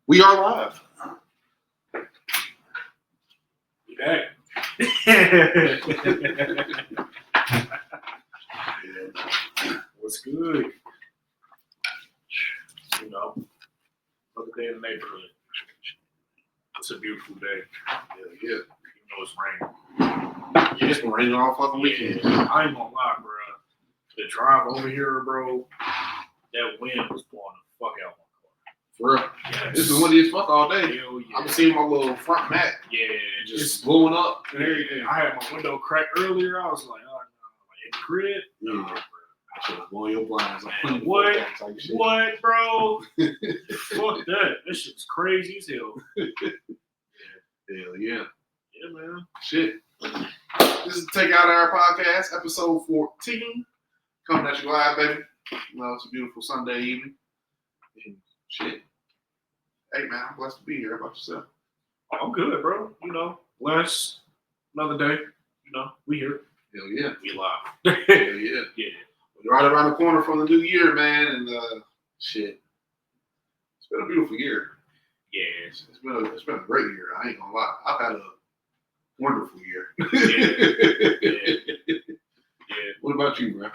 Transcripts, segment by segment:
We are live. We back. What's good? You know, another day in the neighborhood. It's a beautiful day. Yeah. You know it's raining. Yeah, it's been raining all fucking weekend. I ain't gonna lie, bro. The drive over here, bro, that wind was blowing the fuck out my car. For real. Yes. It's been windy as fuck all day. Hell yeah. I've been seeing my little front mat just blowing up and everything. I had my window cracked earlier. I was like, oh no, like in the crib. Yeah. Nah, bro. I should have blown your blinds. Man, what, bro? Fuck that. That shit's crazy as hell. Hell yeah. Yeah, man. Shit. This is Take Out Our Podcast, episode 14. Coming at you live, baby. You know, it's a beautiful Sunday evening. And shit. Hey, man, I'm blessed to be here. How about yourself? I'm good, bro. You know, blessed. Another day. You know, we here. Hell yeah. We live. Hell yeah. Yeah. We're right around the corner from the new year, man. And shit. It's been a beautiful year. Yeah. It's been a great year. I ain't gonna lie. I've had a wonderful year. Yeah. What about you, bro?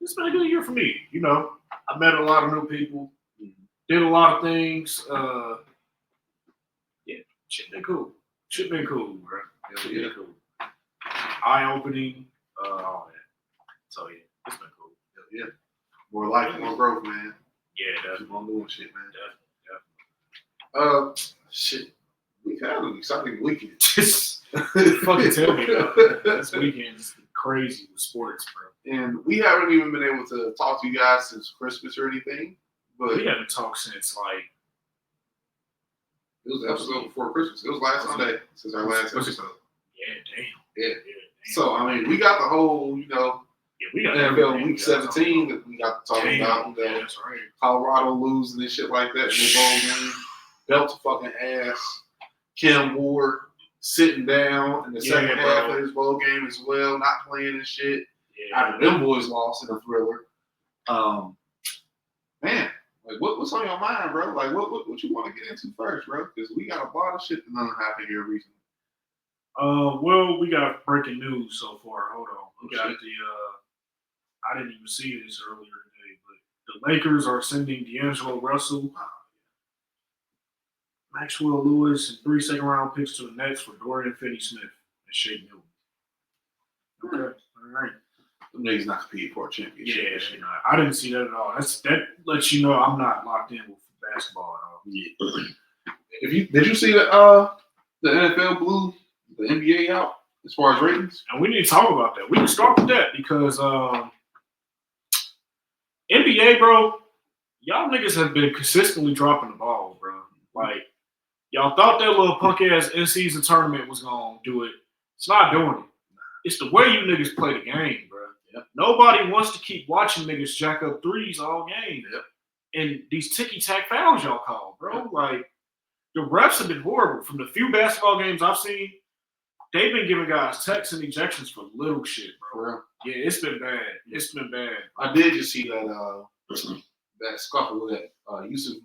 It's been a good year for me. You know, I met a lot of new people, did a lot of things. Yeah, shit been cool. Shit been cool, bro. Shit been cool. Eye opening, all that. So yeah, it's been cool. Yeah. More life, more growth, man. Yeah, Keep definitely. on doing shit, man. Definitely. Shit. We had an exciting weekend. Just fucking tell me about it. This weekend is crazy with sports, bro. And we haven't even been able to talk to you guys since Christmas or anything. But We haven't talked since like it was the episode before Christmas. It was last Sunday since our last episode. Yeah. So I mean, we got the whole, you know, we got NFL Week 17 that we got to talk about. You know, that's right. Colorado losing and shit like that in the bowl game. Belt to fucking ass. Cam Ward sitting down in the second half of his bowl game as well, not playing and shit. Yeah. After them boys lost in a thriller. Man, like what's on your mind, bro? Like what you want to get into first, bro? Because we got a lot of shit that done happened here recently. Well, we got breaking news so far. Hold on. We got I didn't even see this earlier today, but the Lakers are sending D'Angelo Russell, Maxwell Lewis, and 3 second-round picks to the Nets for Dorian Finney-Smith and Shea Milton. Okay, all right. Them niggas not competing for a championship. Yeah, I didn't see that at all. That lets you know I'm not locked in with basketball at all. Yeah. Did you see that the NFL blew the NBA out as far as ratings? And we need to talk about that. We can start with that because NBA, bro, y'all niggas have been consistently dropping the ball, bro. Like, y'all thought that little punk-ass in-season tournament was going to do it. It's not doing it. It's the way you niggas play the game, bro. Yep. Nobody wants to keep watching niggas jack up threes all game. Yep. And these ticky-tack fouls y'all call, bro. Like, the refs have been horrible. From the few basketball games I've seen, they've been giving guys techs and ejections for little shit, bro. For real? Yeah, it's been bad. It's been bad. I did just see that that scuffle with Yusuf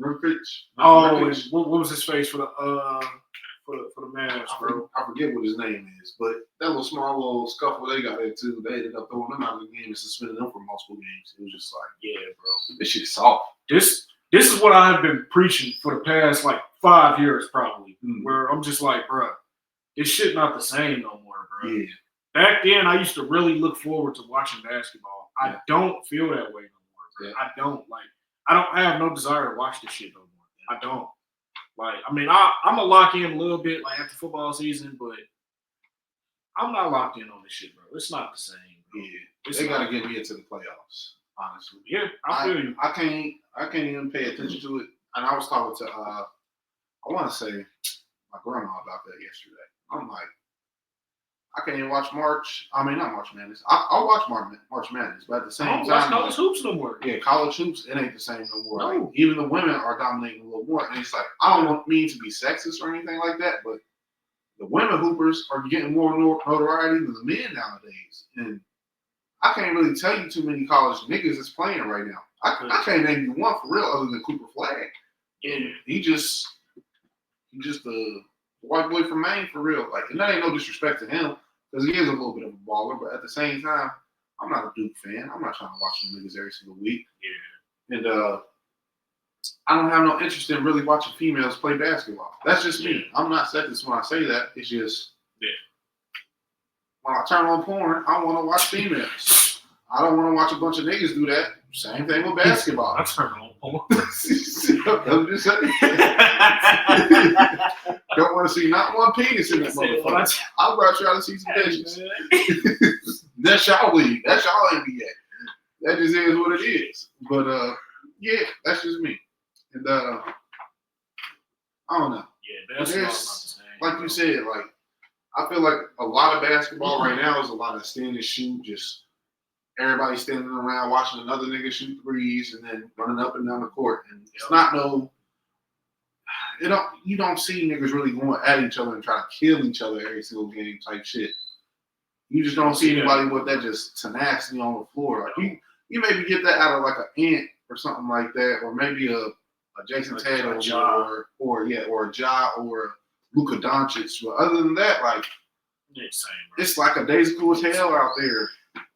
Nurkic. Oh, what was his face for the Mavs, bro? I forget what his name is, but that little small little scuffle they got into, they ended up throwing them out of the game and suspending them for multiple games. It was just like, Yeah, bro. this shit is soft. This is what I've been preaching for the past like 5 years, probably. Where I'm just like, bro, this shit not the same no more, bro. Yeah. Back then, I used to really look forward to watching basketball. I don't feel that way no more, bro. Yeah. I don't have no desire to watch this shit no more. I don't. Like, I mean, I'm gonna lock in a little bit like after football season, but I'm not locked in on this shit, bro. It's not the same, bro. Yeah. They gotta get me into the playoffs, honestly. Yeah, I feel you. I can't even pay attention to it. And I was talking to I wanna say my grandma about that yesterday. I'm like, I can't even watch March. I mean, not March Madness. I'll watch March Madness, but at the same time, watch college hoops no more. Yeah, college hoops, it ain't the same no more. No. Like, even the women are dominating a little more. And it's like, I don't mean to be sexist or anything like that, but the women hoopers are getting more notoriety than the men nowadays. And I can't really tell you too many college niggas that's playing right now. I can't name you one for real other than Cooper Flag. Yeah. He just a white boy from Maine for real. Like, and that ain't no disrespect to him because he is a little bit of a baller. But at the same time, I'm not a Duke fan. I'm not trying to watch them niggas every single week. Yeah. And I don't have no interest in really watching females play basketball. That's just me. I'm not sexist when I say that. It's just when I turn on porn, I want to watch females. I don't want to watch a bunch of niggas do that. Same thing with basketball. I turn on porn. I'm just saying. Don't want to see not one penis in that motherfucker. I'd rather try to see some bitches. That's y'all league. That's y'all NBA. That just is what it is. But yeah, that's just me. And I don't know. Yeah, basketball's not the same. Like you said, like I feel like a lot of basketball right now is a lot of stand and shoot, just everybody standing around watching another nigga shoot threes and then running up and down the court. And it's not you don't see niggas really going at each other and trying to kill each other every single game type shit. You just don't see anybody with that just tenacity on the floor. Like you maybe get that out of like an Ant or something like that, or maybe a Jason Tatum or a Ja or a Luka Doncic. But other than that, like it's like a day's cool as hell out there.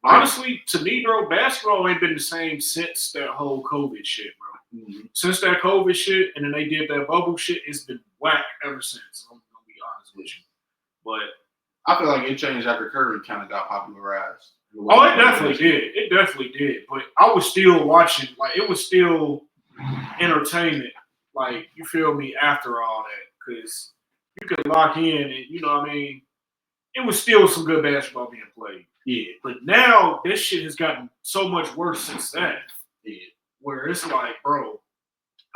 Honestly, to me, bro, basketball ain't been the same since that whole COVID shit, bro. Mm-hmm. Since that COVID shit, and then they did that bubble shit, it's been whack ever since. I'm gonna be honest with you, but I feel like it changed after Curry kind of got popularized. Oh, it definitely did. It definitely did. But I was still watching. Like, it was still entertainment. Like, you feel me, after all that. Because you could lock in and, you know what I mean? It was still some good basketball being played. Yeah. But now, this shit has gotten so much worse since that. Yeah. Where it's like, bro,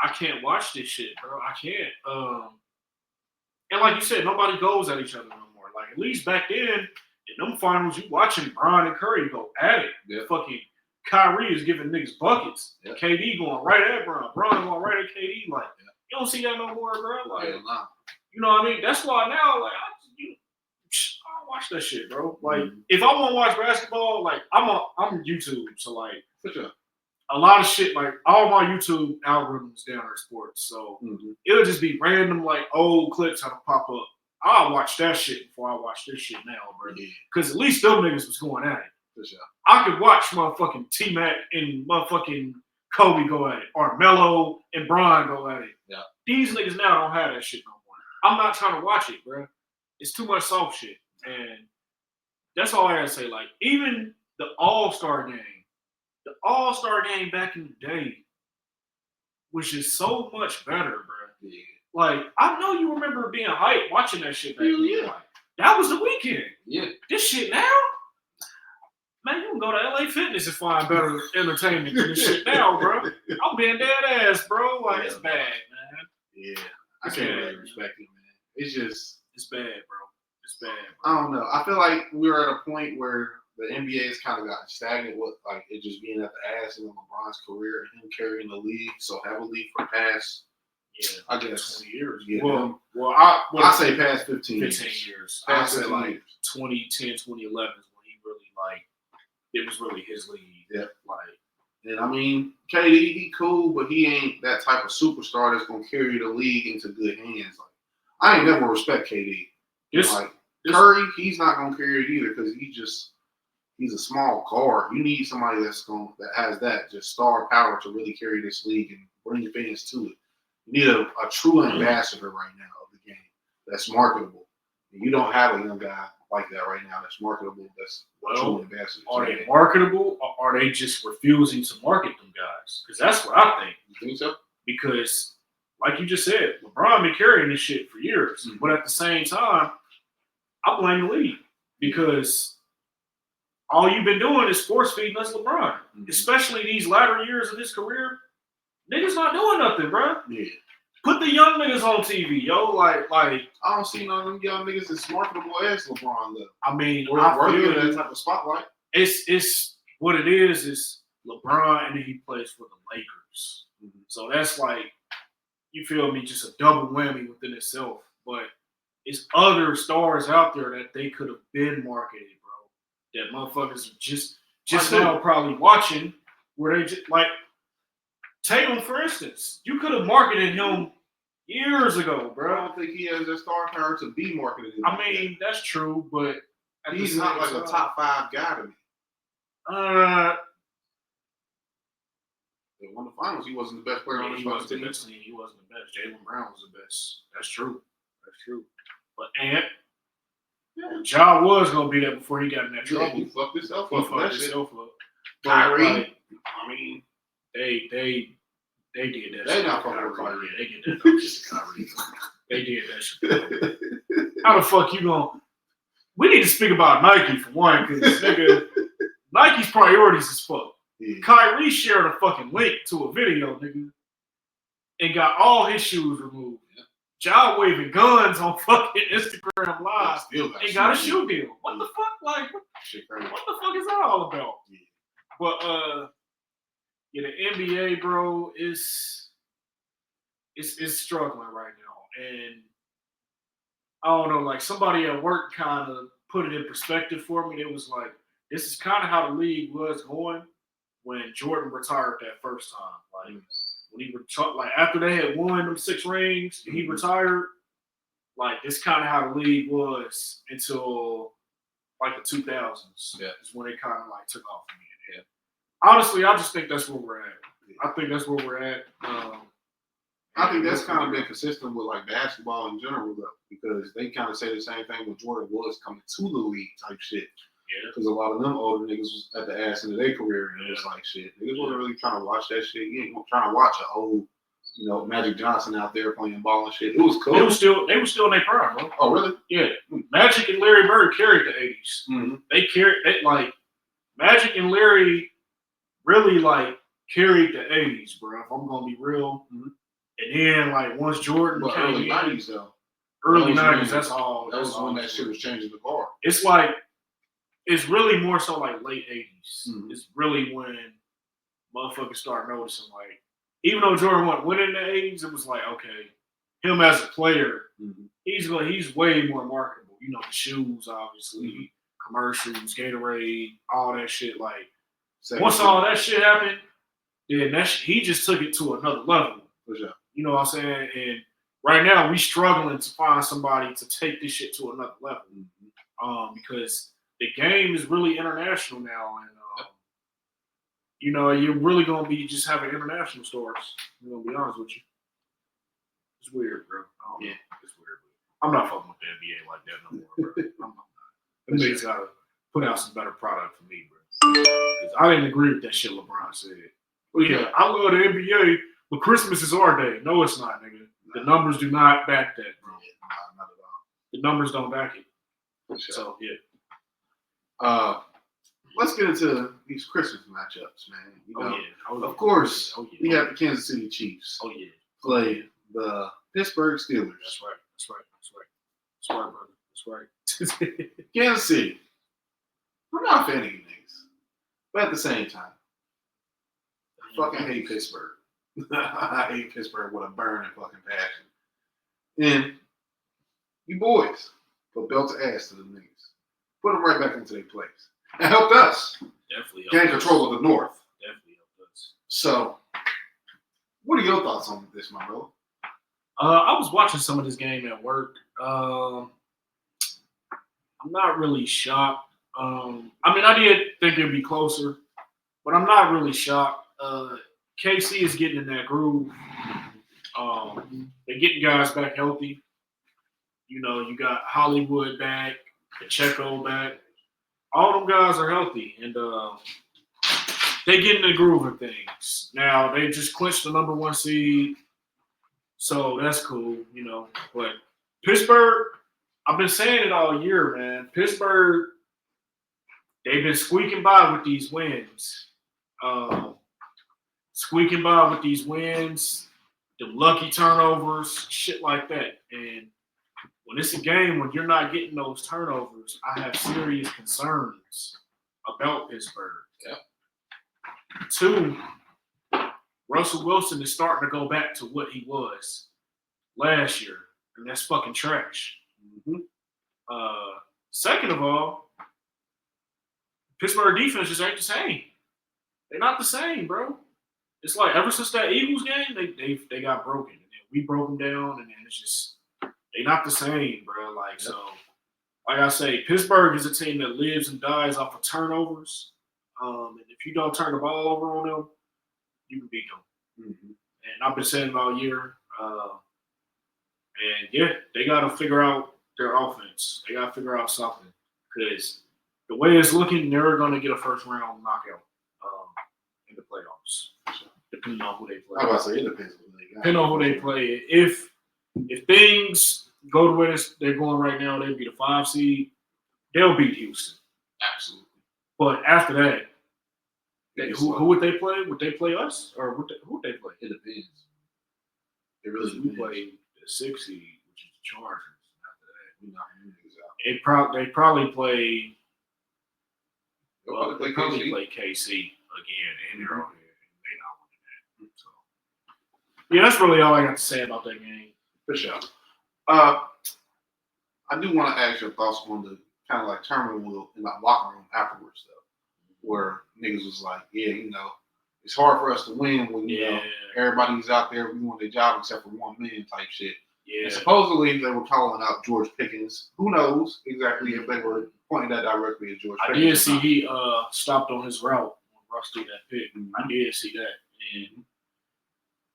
I can't watch this shit, bro. I can't. And like you said, nobody goes at each other no more. Like, at least back then, in them finals, you watching Bron and Curry go at it. Yeah. Fucking Kyrie is giving niggas buckets. Yeah. KD going right at Bron. Bron going right at KD. Like, you don't see that no more, bro. Like, you know what I mean? That's why now, like, I don't watch that shit, bro. Like, if I want to watch basketball, like, I'm YouTube. So, like, for sure. A lot of shit, like, all my YouTube algorithms down there sports. So, it'll just be random, like, old clips that'll pop up. I'll watch that shit before I watch this shit now, bro. Because at least them niggas was going at it. For sure. I could watch motherfucking T-Mac and motherfucking Kobe go at it. Or Melo and Bron go at it. Yeah. These niggas now don't have that shit no more. I'm not trying to watch it, bro. It's too much soft shit. And that's all I gotta say. Like, even the All-Star game. The All-Star game back in the day was just so much better, bro. Yeah. Like, I know you remember being hyped watching that shit back then. Yeah. Like, that was the weekend. Yeah. This shit now, man, you can go to LA Fitness and find better entertainment than this shit now, bro. I'm being dead ass, bro. Like, it's bad, man. Yeah. I can't really respect it, man. It's bad, bro. It's bad, bro. I don't know. I feel like we're at a point where the NBA has kind of gotten stagnant with, like, it just being at the ass in LeBron's career and him carrying the league so heavily for past, I guess 20 years. Yeah. Well, I say past 15 years. I say like 2010, 2011 is when he really, like, it was really his league. Yeah. Like, and I mean, KD, he cool, but he ain't that type of superstar that's gonna carry the league into good hands. Like, I ain't never respect KD. Curry, he's not gonna carry it either because he's a small guard. You need somebody that has that just star power to really carry this league and bring fans to it. You need a true ambassador right now of the game that's marketable. And you don't have a young guy like that right now that's marketable. That's a true ambassador. Are they marketable, or are they just refusing to market them guys? Because that's what I think. You think so? Because, like you just said, LeBron been carrying this shit for years. Mm-hmm. But at the same time, I blame the league because all you've been doing is force feeding us LeBron. Mm-hmm. Especially these latter years of his career. Niggas not doing nothing, bro. Yeah. Put the young niggas on TV, yo. Like I don't see none of them young niggas as marketable as LeBron though. I mean, I feel that type of spotlight. It's what it is LeBron and then he plays for the Lakers. Mm-hmm. So that's like, you feel me, just a double whammy within itself. But it's other stars out there that they could have been marketed, bro. That motherfuckers just now probably watching where they just like Tatum, for instance, you could have marketed him years ago, I bro. don't think he has the star power to be marketed. I mean, that's true, but he's not like a top 5 guy to me. They won the finals. He wasn't the best player on his fucking team. He wasn't the best. Jaylen Brown was the best. That's true. But Ja was gonna be there before he got in that trouble. He fucked himself up. Kyrie, I mean, they did that. They not fucking with Kyrie. They did that dumb shit to Kyrie. They did that shit. How the fuck you gonna? We need to speak about Nike for one, because nigga, Nike's priorities is fuck. Yeah. Kyrie shared a fucking link to a video, nigga, and got all his shoes removed. Yeah. Ja waving guns on fucking Instagram Live and got a shoe deal. What the fuck? Like, what the fuck is that all about? Yeah. But the NBA, bro, is struggling right now, and I don't know. Like, somebody at work kind of put it in perspective for me. It was like, this is kind of how the league was going when Jordan retired that first time. Like, when he retired, like after they had won them 6 rings, he retired. Like, this kind of how the league was until like the 2000s. Yeah, is when it kind of like took off again. Yeah. Honestly, I just think that's where we're at. I think that's where we're at. I think that's kind of been consistent with like basketball in general, though, because they kind of say the same thing when Jordan was coming to the league type shit. Yeah. Because a lot of them older niggas was at the ass end of their career, and it was like shit. Niggas wasn't really trying to watch that shit. You ain't trying to watch an old, Magic Johnson out there playing ball and shit. It was cool. They were still in their prime, bro. Oh, really? Yeah. Magic and Larry Bird carried the 80s. Mm-hmm. They Magic and Larry really like carried the 80s, bro. If I'm gonna be real. Mm-hmm. And then, like, once Jordan came early 90s, though. Early 90s, that's all. That was when that shit was changing the car. It's like, it's really more so like late 80s. Mm-hmm. It's really when motherfuckers start noticing, like, even though Jordan wasn't winning in the 80s, it was like, okay, him as a player, mm-hmm. he's way more marketable. The shoes, obviously, mm-hmm. commercials, Gatorade, all that shit. Like, once all that shit happened, then he just took it to another level. For sure. You know what I'm saying? And right now, we struggling to find somebody to take this shit to another level. Mm-hmm. Because the game is really international now. And, you're really going to be just having international stars. I'm going to be honest with you. It's weird, bro. Yeah, it's weird. I'm not fucking with the NBA like that no more, bro. I'm not. Them niggas got to put out some better product for me, bro. Because I didn't agree with that shit LeBron said. Well, yeah, I love the NBA. But Christmas is our day. No, it's not, nigga. The numbers do not back that, bro. Not at all. The numbers don't back it. Sure. So, yeah. Let's get into these Christmas matchups, man. Of course, we have the Kansas City Chiefs. Oh, yeah. Play the Pittsburgh Steelers. That's right, brother. That's right. Kansas City. I'm not a fan of you niggas. But at the same time, I fucking hate Pittsburgh. I hate Pittsburgh with a burning fucking passion. And you boys put belt to ass to the niggas. Put them right back into their place. And helped us. Definitely gain control of the North. Definitely helped us. So, what are your thoughts on this, my brother? I was watching some of this game at work. I'm not really shocked. I did think it'd be closer, but I'm not really shocked. KC is getting in that groove. They're getting guys back healthy. You got Hollywood back, Pacheco back. All them guys are healthy, and they get in the groove of things. Now, they just clinched the number 1 seed, so that's cool, But Pittsburgh, I've been saying it all year, man. Pittsburgh, they've been squeaking by with these wins. The lucky turnovers, shit like that. And when it's a game when you're not getting those turnovers, I have serious concerns about Pittsburgh. Yep. 2, Russell Wilson is starting to go back to what he was last year, and that's fucking trash. Mm-hmm. Second of all, Pittsburgh defense just ain't the same. They're not the same, bro. it's like ever since that Eagles game, they got broken, and then we broke them down, and then it's just they not the same, bro. Like so, like I say, Pittsburgh is a team that lives and dies off of turnovers. And if you don't turn the ball over on them, you can beat them. Mm-hmm. And I've been saying it all year. And yeah, they got to figure out their offense. They got to figure out something because the way it's looking, they're going to get a first round knockout in the playoffs, depending on who they play. I was about to say it depends on who they got. Depending on who they play. If things go the way they're going right now, they'd be the 5 seed. They'll beat Houston. Absolutely. But after that, who would they play? Would they play us or who would they play? It depends. It really We depends. play the 6 seed, which is the Chargers. After that, We knock them niggas out. They probably play. They'll Well, they probably probably KC. play KC again, and they're on here, and they not winning that. So, yeah, that's really all I got to say about that game. For sure. I do want to ask your thoughts on the kind of like turmoil in the locker room afterwards, though, where niggas was like, yeah, it's hard for us to win when everybody's out there doing their job except for one man type shit. Yeah. And supposedly they were calling out George Pickens. Who knows exactly if they were pointing that directly at George Pickens? I did see he stopped on his route when Russ threw that pick. Mm-hmm. I did see that. And,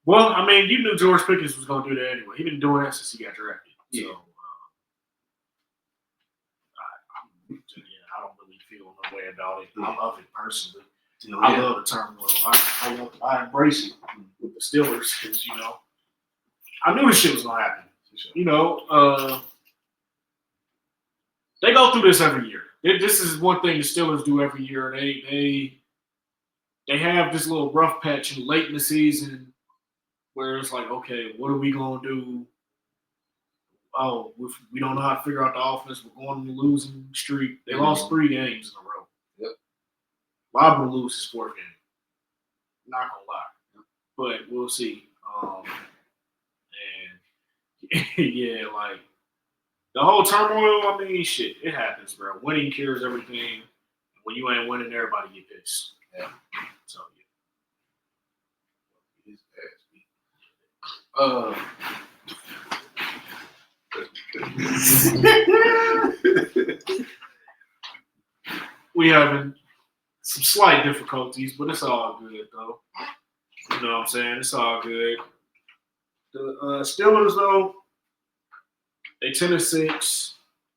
well, I mean, you knew George Pickens was going to do that anyway. He's been doing that since he got drafted. Yeah. So, I don't really feel no way about it. I love it personally. I love the turmoil. I embrace it with the Steelers because, I knew this shit was going to happen. They go through this every year. This is one thing the Steelers do every year. They have this little rough patch late in the season where it's like, okay, what are we going to do? Oh, we don't know how to figure out the offense. We're going on a losing streak. They lost 3 games in a row. Yep. Liable to lose his 4th game. Not going to lie. But we'll see. And yeah, like the whole turmoil, I mean, shit, it happens, bro. Winning cures everything. When you ain't winning, everybody get pissed. Yeah. So His ass beat. we having some slight difficulties, but it's all good though. You know what I'm saying? It's all good. The Steelers though, they 10-6.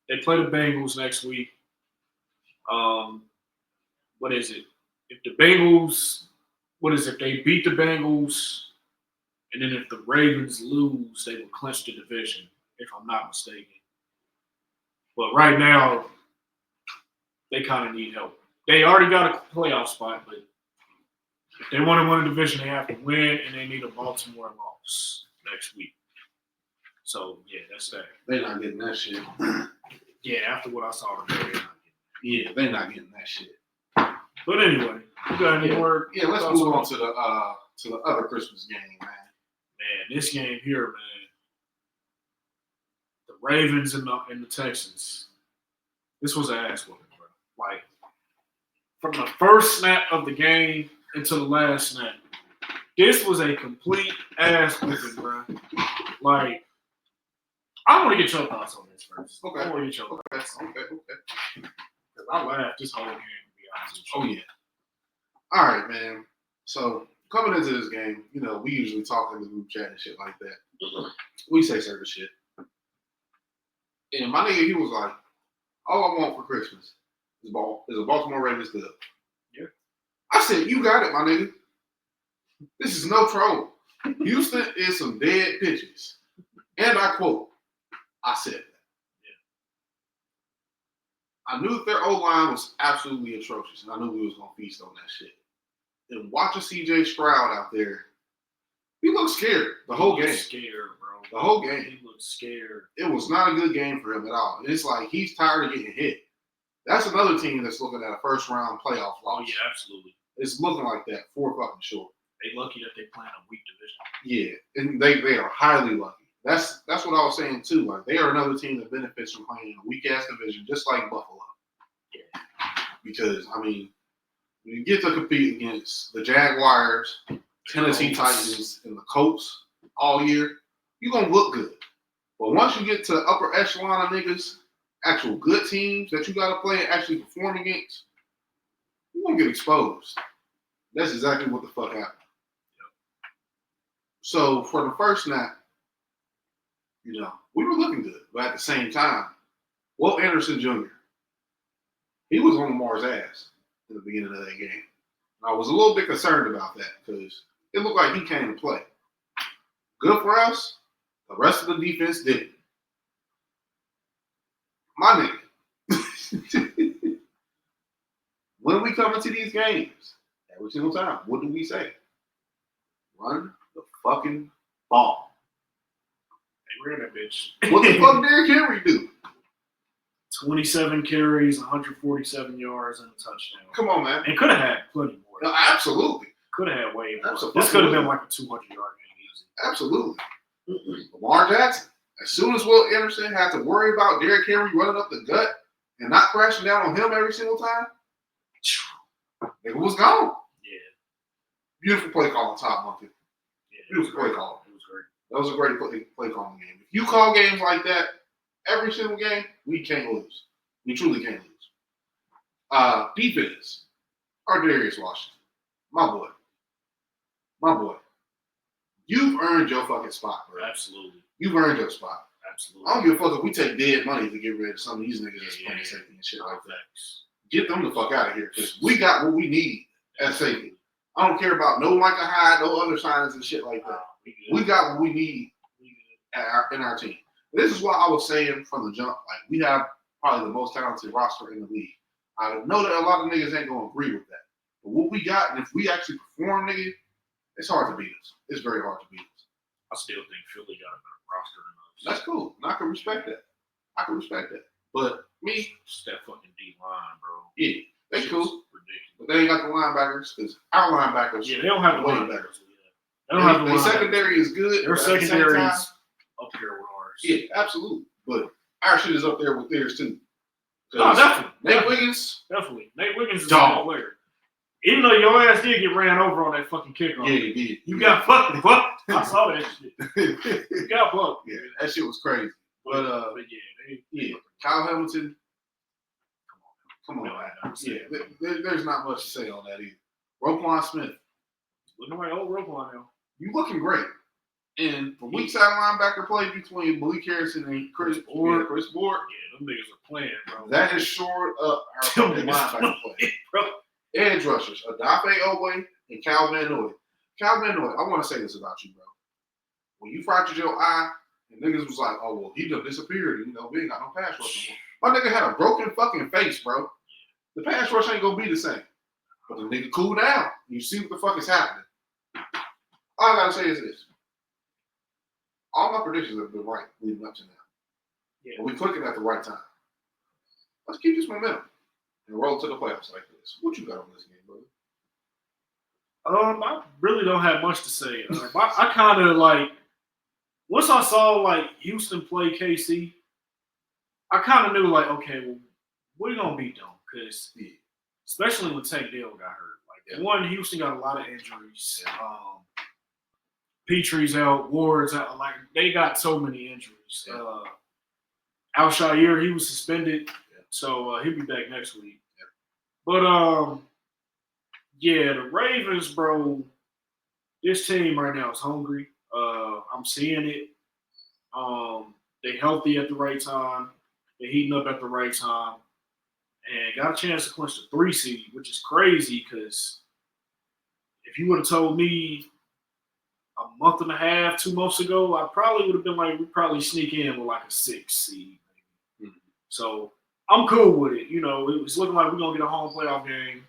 They play the Bengals next week. What is it? If the Bengals, if they beat the Bengals, and then if the Ravens lose, they will clinch the division, if I'm not mistaken. But right now, they kind of need help. They already got a playoff spot, but if they want to win a division, they have to win, and they need a Baltimore loss next week. So, yeah, that's that. They're not getting that shit. Yeah, after what I saw today, they're not getting that. Yeah, they're not getting that shit. But anyway, you got any more? Yeah, let's move on to the other Christmas game, man. Man, this game here, man. The Ravens and the Texans. This was an ass whooping, bro. Like, from the first snap of the game until the last snap, this was a complete ass whooping, bro. Like, I want to get your thoughts on this first. Okay. I want to get your thoughts. Okay. Because I laughed this whole game, to be honest with you. Oh, yeah. All right, man. So, coming into this game, we usually talk in the group chat and shit like that. We say certain shit. And my nigga, he was like, all I want for Christmas is a Baltimore Ravens dub. Yeah. I said, you got it, my nigga. This is no troll. Houston is some dead pitches. And I quote, I said that. I knew that their O-line was absolutely atrocious, and I knew we was going to feast on that shit. And watching C.J. Stroud out there, he looked scared the whole game. Scared, bro. The whole game. He looked scared. It was not a good game for him at all. It's like he's tired of getting hit. That's another team that's looking at a first-round playoff loss. Oh, yeah, absolutely. It's looking like that for fucking sure. They lucky that they play in a weak division. Yeah, and they are highly lucky. That's what I was saying, too. Like, they are another team that benefits from playing in a weak-ass division, just like Buffalo. Yeah. Because, I mean, when you get to compete against the Jaguars, Tennessee Titans and the Colts all year, you're going to look good. But once you get to the upper echelon of niggas, actual good teams that you got to play and actually perform against, you're going to get exposed. That's exactly what the fuck happened. So for the first snap, we were looking good. But at the same time, Will Anderson Jr., he was on Lamar's ass in the beginning of that game. And I was a little bit concerned about that because it looked like he came to play. Good for us. The rest of the defense didn't. My nigga. When we come into these games, every single time, what do we say? Run the fucking ball. They ran that bitch. What the fuck Derrick Henry do? 27 carries, 147 yards, and a touchdown. Come on, man. And could have had plenty more. No, absolutely. Could have had way more. Absolutely. This could have been like a 200-yard game easy. Absolutely. Lamar Jackson. As soon as Will Anderson had to worry about Derrick Henry running up the gut and not crashing down on him every single time, it was gone. Yeah. Beautiful play call on top, Monkey. Yeah, Beautiful play call. It was great. That was a great play calling game. If you call games like that every single game, we can't lose. We truly can't lose. Defense. Darius Washington. My boy. You've earned your fucking spot, bro. Absolutely. You've earned your spot. Absolutely. I don't give a fuck if we take dead money to get rid of some of these niggas that's playing safety and shit like that. Get them the fuck out of here because we got what we need at safety. I don't care about no Micah Hyde, no other signings and shit like that. We got what we need in our team. This is what I was saying from the jump. Like, we have probably the most talented roster in the league. I know that a lot of niggas ain't going to agree with that. But what we got, and if we actually perform, nigga, it's hard to beat us. It's very hard to beat us. I still think Philly got a better roster than us. That's cool. And I can respect that. But me, Just that fucking D line, bro. yeah, they cool. Ridiculous. But they ain't got the linebackers because our linebackers Yeah, they don't have the way linebackers. better. They don't have the Their linebackers. secondary is good. Their but at the same secondary time, is up there with ours. yeah, absolutely. But our shit is up there with theirs too. No, definitely. Nate Wiggins, Definitely. Nate Wiggins is a Dog. good player. Even though your ass did get ran over on that fucking kickoff. yeah, he did. You got fucking fucked. I saw that shit. You got fucked. Yeah, that shit was crazy. But yeah, Kyle Hamilton. Come on, No, man. I understand. Yeah, there's not much to say on that either. Roquan Smith, looking like old Roquan now. you looking great. And the weak side linebacker play between Malik Harrison and Chris Board. Yeah, them niggas are playing, bro. That has shored up our fucking linebacker play. Bro. Edge rushers, Adafe Owe and Cal Van Noy. Cal Van Noy, I want to say this about you, bro. When you fractured your eye, and niggas was like, oh, well, he done disappeared. We ain't got no pass rush no more. My nigga had a broken fucking face, bro. The pass rush ain't going to be the same. But the nigga cool down. You see what the fuck is happening. All I got to say is this. All my predictions have been right leading up to now. Yeah. But we clicking at the right time. Let's keep this momentum and roll to the playoffs like this. What you got on this game, brother? I really don't have much to say. I kind of like once I saw like Houston play KC, I kind of knew like, okay, well, we're gonna beat them because especially when Tank Dell got hurt. Like one, Houston got a lot of injuries. Petrie's out, Ward's out. Like they got so many injuries. Al-Shire, he was suspended, so he'll be back next week. But the Ravens, bro. This team right now is hungry. I'm seeing it. They healthy at the right time. They're heating up at the right time, and got a chance to clinch the 3 seed, which is crazy because if you would have told me a month and a half, 2 months ago, I probably would have been like, we probably sneak in with like a 6 seed. Mm-hmm. So I'm cool with it. You know, it was looking like we're gonna get a home playoff game.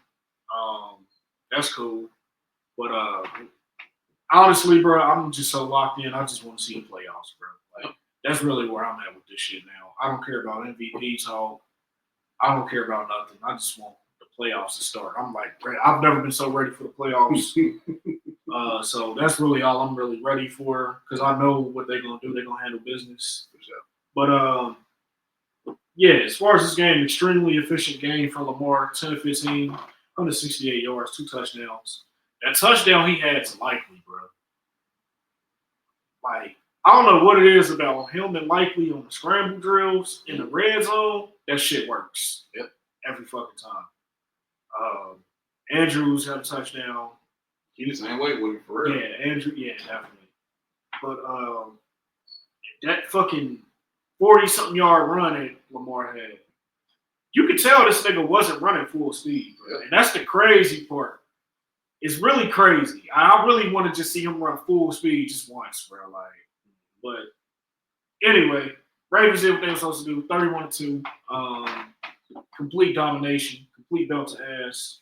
That's cool. But honestly, bro, I'm just so locked in. I just want to see the playoffs, bro. Like that's really where I'm at with this shit now. I don't care about MVP talk. I don't care about nothing. I just want the playoffs to start. I'm like, I've never been so ready for the playoffs. So that's really all I'm really ready for because I know what they're gonna do. They're gonna handle business. But as far as this game, extremely efficient game for Lamar. 10-15, 168 yards, 2 touchdowns. That touchdown he had to Likely, bro. Like, I don't know what it is about him and Likely on the scramble drills in the red zone. That shit works. Yep. Every fucking time. Andrews had a touchdown. He the same way with him for real. Yeah, Andrew. Yeah, definitely. But that fucking 40-something yard run that Lamar had, you could tell this nigga wasn't running full speed, bro. And that's the crazy part. It's really crazy. I really want to just see him run full speed just once, bro. Like, but anyway, Ravens did what they were supposed to do. 31-2. Complete domination. Complete belt to ass.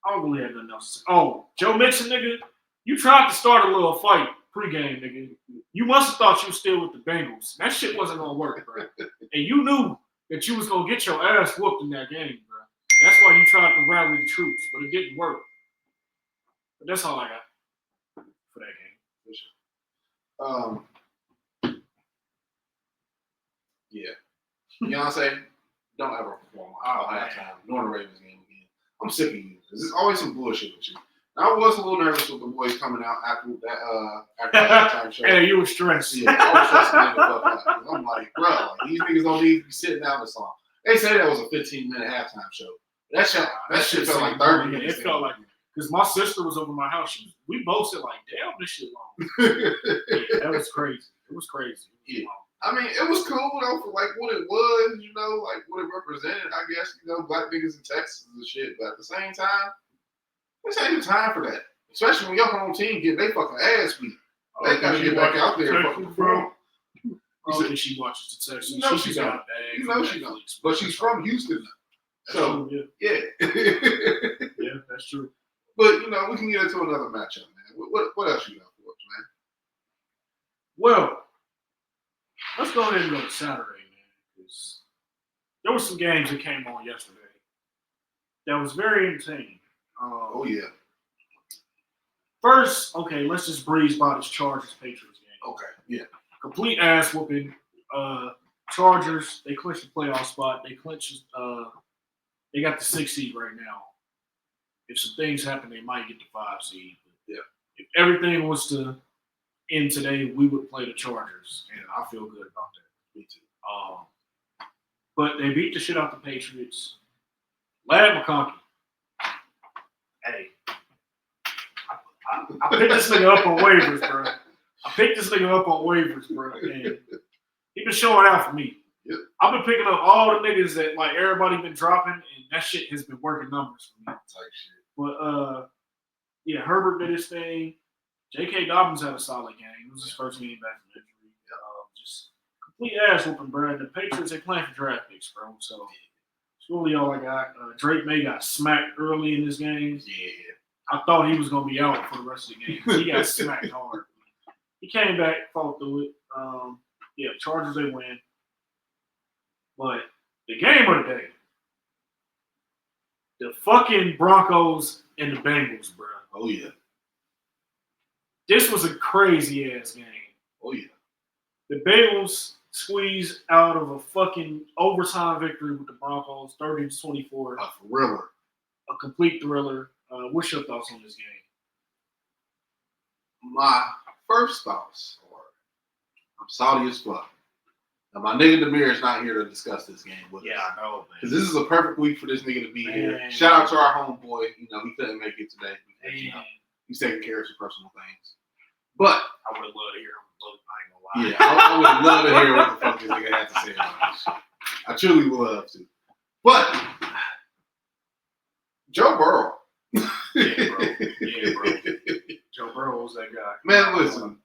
I don't really have nothing else to say. Oh, Joe Mixon, nigga, you tried to start a little fight pregame, nigga. You must have thought you were still with the Bengals. That shit wasn't gonna work, bro. And you knew that you was gonna get your ass whooped in that game, bro. That's why you tried to rally the troops, but it didn't work. But that's all I got for that game. Yeah. Beyonce, don't ever perform all halftime nor the Ravens game again. I'm sick of you because there's always some bullshit with you. I was a little nervous with the boys coming out after that halftime show. Hey, you were stressed. Yeah, I was stressing the fuck out. I'm like, bro, like, these niggas don't need to be sitting down this long. They say that was a 15-minute halftime show. That shit felt like 30 minutes. It felt like, because my sister was over my house. We both said, like, damn, this shit long. Yeah, that was crazy. It was crazy. Yeah. I mean, it was cool, though, for, like, what it was, you know, like, what it represented, I guess, you know, black niggas in Texas and shit. But at the same time, this ain't the time for that. Especially when your home team getting their fucking ass beat. They gotta get back out there and fucking perform. Oh, she watches the Texans. You know she's got a bag. You know she knows. But she's from Houston now. So, yeah. Yeah, that's true. But, you know, we can get into another matchup, man. What else you got for us, man? Well, let's go ahead and go to Saturday, man. Because there were some games that came on yesterday that was very entertaining. Oh, yeah. First, okay, let's just breeze by this Chargers-Patriots game. Okay, yeah. Complete ass whooping. Chargers, they clinched the playoff spot. They clinched, they got the 6th seed right now. If some things happen, they might get the 5 seed. But yeah. If everything was to end today, we would play the Chargers, and I feel good about that. Me too. But they beat the shit out the Patriots. Lad McConkey. Hey. I picked this nigga up on waivers, bro. And he been showing out for me. Yep. I've been picking up all the niggas that like everybody been dropping, and that shit has been working numbers for me. Type shit. But yeah, Herbert did his thing. J.K. Dobbins had a solid game. It was his first game back from injury. Just complete ass whooping, bro. The Patriots, they playing for draft picks, bro. So it's really all I got. Drake May got smacked early in this game. Yeah. I thought he was going to be out for the rest of the game. He got smacked hard. He came back, fought through it. Yeah, Chargers, they win. But the game of the day, the fucking Broncos and the Bengals, bro. Oh, yeah. This was a crazy-ass game. Oh, yeah. The Bengals squeezed out of a fucking overtime victory with the Broncos, 30-24. A thriller. A complete thriller. What's your thoughts on this game? My first thoughts are, I'm salty as fuck. Now, my nigga Demir is not here to discuss this game with us. I know, man. Because this is a perfect week for this nigga to be here. Shout out to our homeboy. You know, he couldn't make it today. You know, he's taking care of some personal things. But I would have loved to hear him. I ain't gonna lie. yeah, I would love to hear what the fuck this nigga had to say about this shit. I truly would love to. But Joe Burrow. Yeah, bro. Joe Burrow was that guy. Man, listen,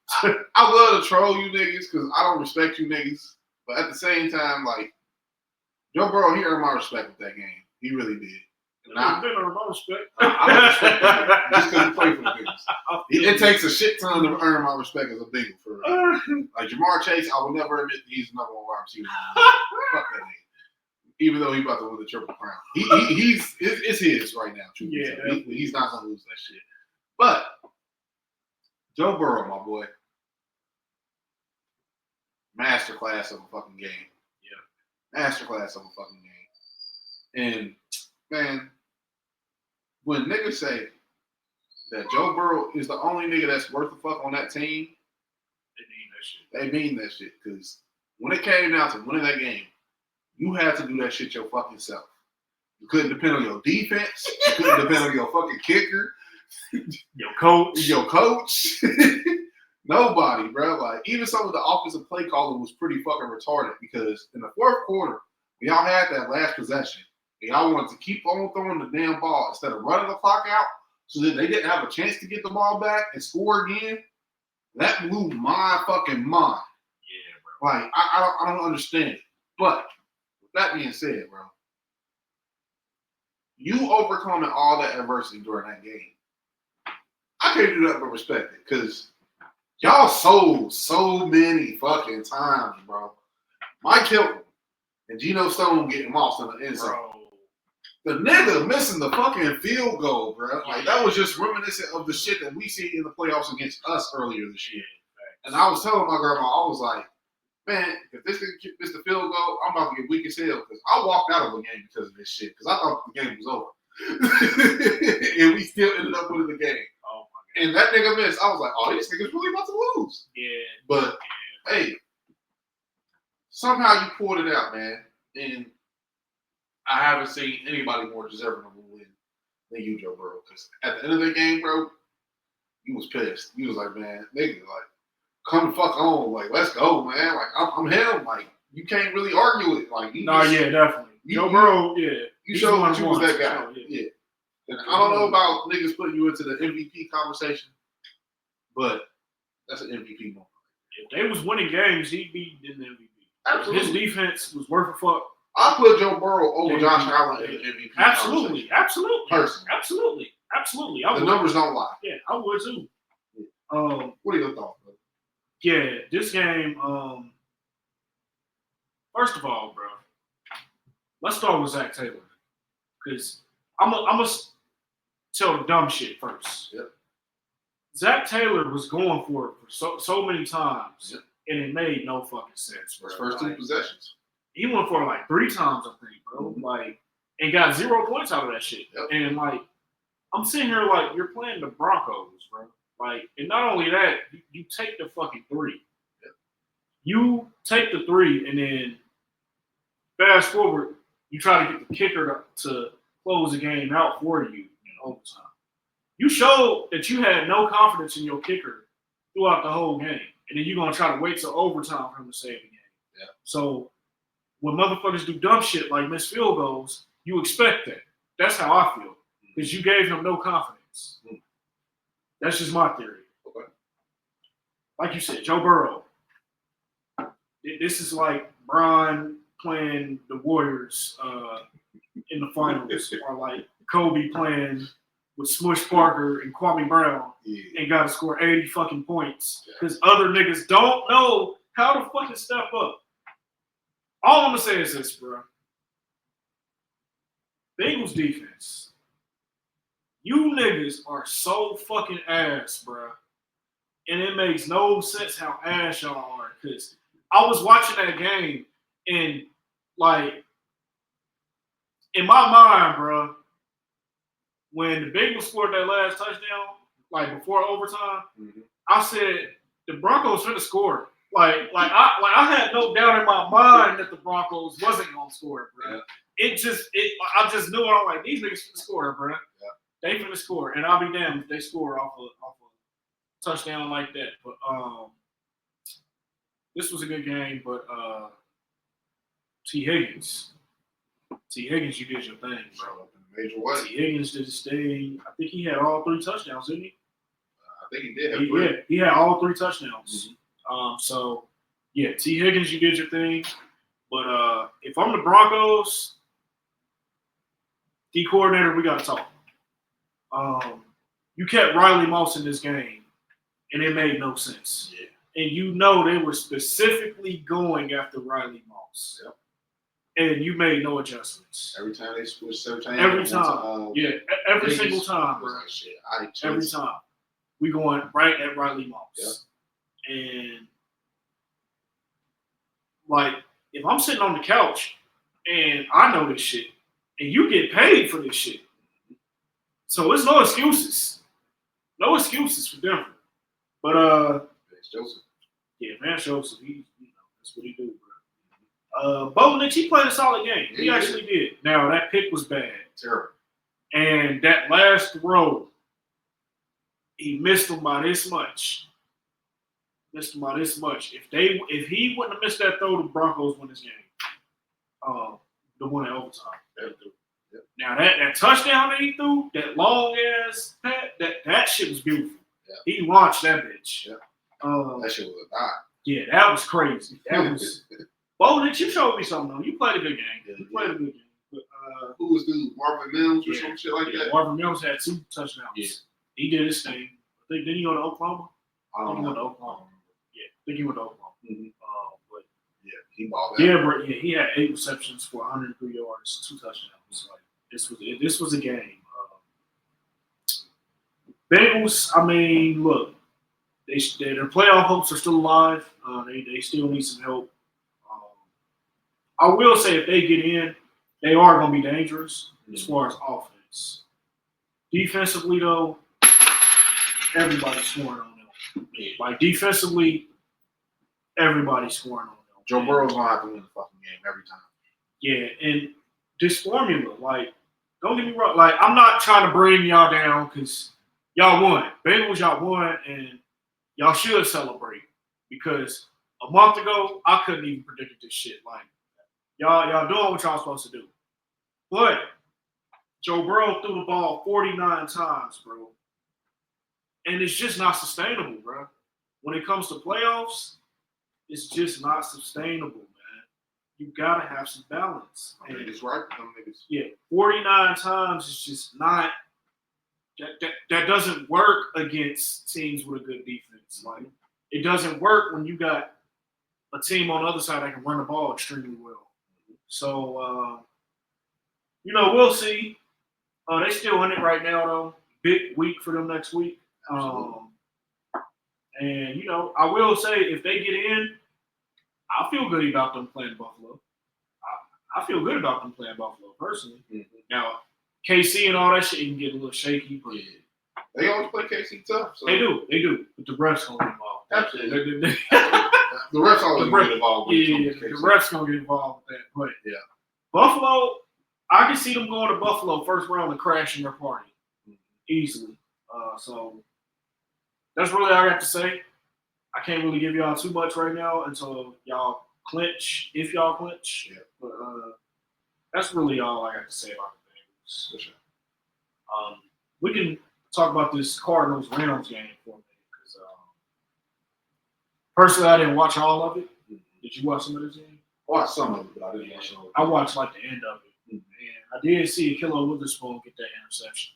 I love to troll you niggas because I don't respect you niggas. But at the same time, like, Joe Burrow, he earned my respect with that game. He really did. I don't respect. I don't respect him just because he played for the Bengals. It takes a shit ton to earn my respect as a Bengal for real. Like Jamar Chase, I will never admit he's the number one wide receiver. Fuck that nigga. Even though he's about to win the Triple Crown, it's his right now. Yeah, he's not gonna lose that shit. But Joe Burrow, my boy, masterclass of a fucking game. Yeah, masterclass of a fucking game. And man, when niggas say that Joe Burrow is the only nigga that's worth the fuck on that team. They mean that shit. Because when it came down to winning that game, you had to do that shit your fucking self. You couldn't depend on your defense. You couldn't depend on your fucking kicker. Your coach. Nobody, bro. Like, even some of the offensive play calling was pretty fucking retarded because in the fourth quarter, y'all had that last possession. And y'all wanted to keep on throwing the damn ball instead of running the clock out so that they didn't have a chance to get the ball back and score again. That blew my fucking mind. Yeah, bro. Like, I don't understand it. But with that being said, bro, you overcoming all that adversity during that game. I can't do nothing but respect it because y'all sold so many fucking times, bro. Mike Hilton and Geno Stone getting lost in the end zone. The nigga missing the fucking field goal, bro. Like, that was just reminiscent of the shit that we see in the playoffs against us earlier this year. And I was telling my grandma, I was like, man, if this nigga missed the field goal, I'm about to get weak as hell because I walked out of the game because of this shit because I thought the game was over. And we still ended up winning the game. Oh my God. And that nigga missed. I was like, oh, this nigga's really about to lose. Yeah. But, hey, somehow you pulled it out, man. And I haven't seen anybody more deserving of a win than you, Joe Burrow. Because at the end of the game, bro, you was pissed. You was like, man, nigga, like, come the fuck on. Like, let's go, man. Like, I'm him. Like, you can't really argue it. Like, yeah, definitely. Joe Burrow, yeah. You showed that you was that guy. Yeah. And I don't know about niggas putting you into the MVP conversation, but that's an MVP moment. If they was winning games, he'd be in the MVP. Absolutely. His defense was worth a fuck. I put Joe Burrow over Josh Allen in the MVP. Absolutely. Personally. Absolutely. The numbers don't lie. Yeah, I would too. What are your thoughts, bro? Yeah, this game, first of all, bro, let's start with Zach Taylor. Because I'm going to tell the dumb shit first. Yep. Zach Taylor was going for it for so many times, and it made no fucking sense, bro. His first two possessions. He went for it like 3 times, I think, bro. Mm-hmm. Like, and got 0 points out of that shit. Yep. And, like, I'm sitting here like, you're playing the Broncos, bro. Like, and not only that, you take the fucking 3. Yep. You take the 3, and then fast forward, you try to get the kicker to close the game out for you in overtime. You showed that you had no confidence in your kicker throughout the whole game. And then you're going to try to wait till overtime for him to save the game. Yeah. So when motherfuckers do dumb shit like miss field goals, you expect that. That's how I feel. Because you gave him no confidence. Mm-hmm. That's just my theory. Okay. Like you said, Joe Burrow. This is like Brian playing the Warriors in the finals. Or like Kobe playing with Smush Parker and Kwame Brown and got to score 80 fucking points because other niggas don't know how to fucking step up. All I'm going to say is this, bro. Bengals defense. You niggas are so fucking ass, bro. And it makes no sense how ass y'all are because I was watching that game and, like, in my mind, bro, when the Bengals scored that last touchdown, like before overtime, I said the Broncos finna score. I had no doubt in my mind that the Broncos wasn't gonna score, bro. Yeah. I just knew I'm like these niggas finna score, bro. Yeah. They finna score, and I'll be damned if they score off a touchdown like that. But this was a good game. But T. Higgins, you did your thing, bro. Major way. T. Higgins did his thing. I think he had all 3 touchdowns, didn't he? I think he did. He had all 3 touchdowns. Mm-hmm. So, yeah, T. Higgins, you did your thing. But if I'm the Broncos, D coordinator, we got to talk. You kept Riley Moss in this game, and it made no sense. Yeah. And you know they were specifically going after Riley Moss. Yep. And you made no adjustments. Every time they switched, every time. Every single time, bro. Like, shit, every time. We going right at Riley Moss. Yep. And, like, if I'm sitting on the couch and I know this shit, and you get paid for this shit, so it's no excuses. No excuses for Denver. But It's Joseph. yeah, man, Joseph, that's what he do, bro. Boldenich, he played a solid game. He actually did. Now that pick was bad. Terrible. And that last throw, he missed him by this much. If he wouldn't have missed that throw, the Broncos win this game. The one in overtime. Yep. Now that touchdown that he threw, that long ass that shit was beautiful. Yep. He launched that bitch. Yep. That shit was a dime. Yeah, that was crazy. That was. Boldenich, you showed me something though. You played a good game. Yeah, you played a good game. But, who was dude? Marvin Mills or some shit like that? Marvin Mills had 2 touchdowns. Yeah. He did his thing. Didn't he go to Oklahoma? I don't know. He went to Oklahoma. Yeah, I think he went to Oklahoma. Mm-hmm. But yeah, he balled out. Yeah, but he had 8 receptions for 103 yards, 2 touchdowns. Like this was a game. Bengals. I mean, look, their playoff hopes are still alive. They still need some help. I will say if they get in, they are going to be dangerous as far as offense. Defensively, though, everybody's scoring on them. Like, defensively, everybody's scoring on them. Joe Burrow's going to have to win the fucking game every time. Yeah, and this formula, like, don't get me wrong. Like, I'm not trying to bring y'all down because y'all won. Bengals, y'all won, and y'all should celebrate because a month ago, I couldn't even predict this shit. Like, y'all doing what y'all supposed to do. But Joe Burrow threw the ball 49 times, bro. And it's just not sustainable, bro. When it comes to playoffs, it's just not sustainable, man. You got to have some balance. I mean, it's right. Yeah, 49 times is just not that doesn't work against teams with a good defense. Like, it doesn't work when you got a team on the other side that can run the ball extremely well. So, we'll see. They still in it right now, though. Big week for them next week. And, I will say if they get in, I feel good about them playing Buffalo. I feel good about them playing Buffalo, personally. Mm-hmm. Now, KC and all that shit can get a little shaky, but they always play KC tough. So. They do. But the refs gonna get involved. Absolutely. The refs always get involved. The refs gonna get involved with that. But yeah, Buffalo, I can see them going to Buffalo first round and crashing their party easily. So that's really all I got to say. I can't really give y'all too much right now until y'all clinch, if y'all clinch. Yeah. But that's really all I got to say about the Bengals. For sure. We can talk about this Cardinals-Rams game for a minute because personally, I didn't watch all of it. Mm-hmm. Did you watch some of this game? I watched some of it, but I didn't watch all of it. I watched like the end of it, and I did see Kilo Witherspoon get that interception.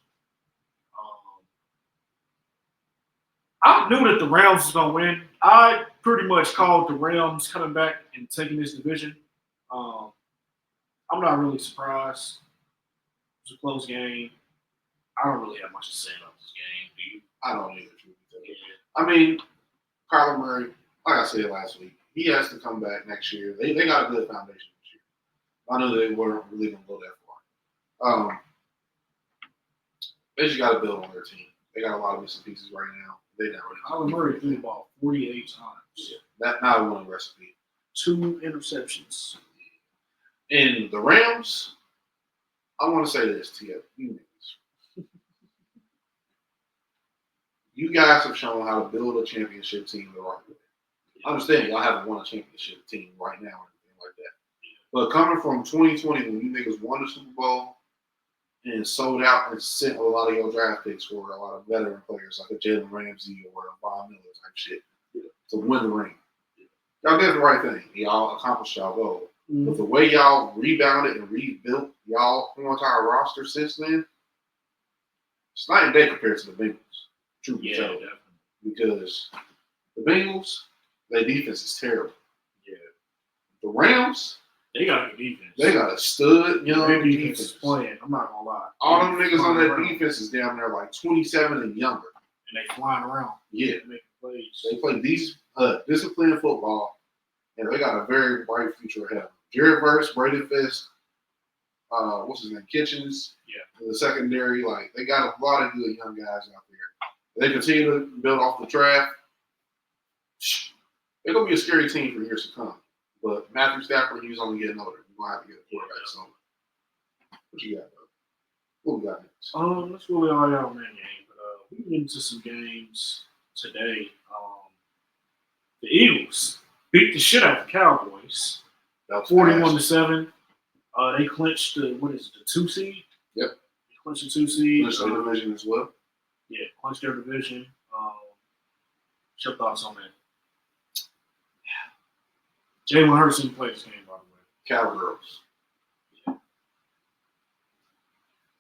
I knew that the Rams was going to win. I pretty much called the Rams coming back and taking this division. I'm not really surprised. It was a close game. I don't really have much to say about this game. Do you? I don't either. I mean, Kyler Murray, like I said last week, he has to come back next year. They got a good foundation this year. I know they weren't really going to go that far. They just got to build on their team. They got a lot of missing pieces right now. They not really. Kyler Murray threw the ball 48 times. Yeah, that's not a winning recipe. 2 interceptions. And the Rams, I want to say this to you niggas. You guys have shown how to build a championship team the right way. I understand y'all haven't won a championship team right now or anything like that. But coming from 2020 when you niggas won the Super Bowl and sold out and sent a lot of your draft picks for a lot of veteran players like a Jalen Ramsey or a Von Miller type shit to win the ring. Y'all did the right thing. Y'all accomplished y'all goal. Mm-hmm. But the way y'all rebounded and rebuilt y'all entire roster since then, it's night and day compared to the Bengals. Truth be told. Because the Bengals, their defense is terrible. Yeah. The Rams, they got a good defense. They got a stud young defense is playing. I'm not gonna lie. All them niggas on that defense is down there like 27 and younger. And they flying around. Yeah. Making plays. They play these disciplined football, and they got a very bright future ahead of them. Jared Verse, Brady Fisk, what's his name, Kitchens. Yeah. In the secondary, like they got a lot of good young guys out there They continue to build off the draft. They're gonna be a scary team for years to come. But Matthew Stafford, he's only getting older. You're gonna have to get a quarterback soon. What you got, though? What we got next? That's really all I got on that game. But we can get into some games today. The Eagles beat the shit out of the Cowboys. 41-7. They clinched the 2 seed? Yep. They clinched the 2 seed. Clinched their division as well. Yeah, clinched their division. What's your thoughts on that? Jalen Hurts didn't play this game, by the way. Cowgirls. Yeah.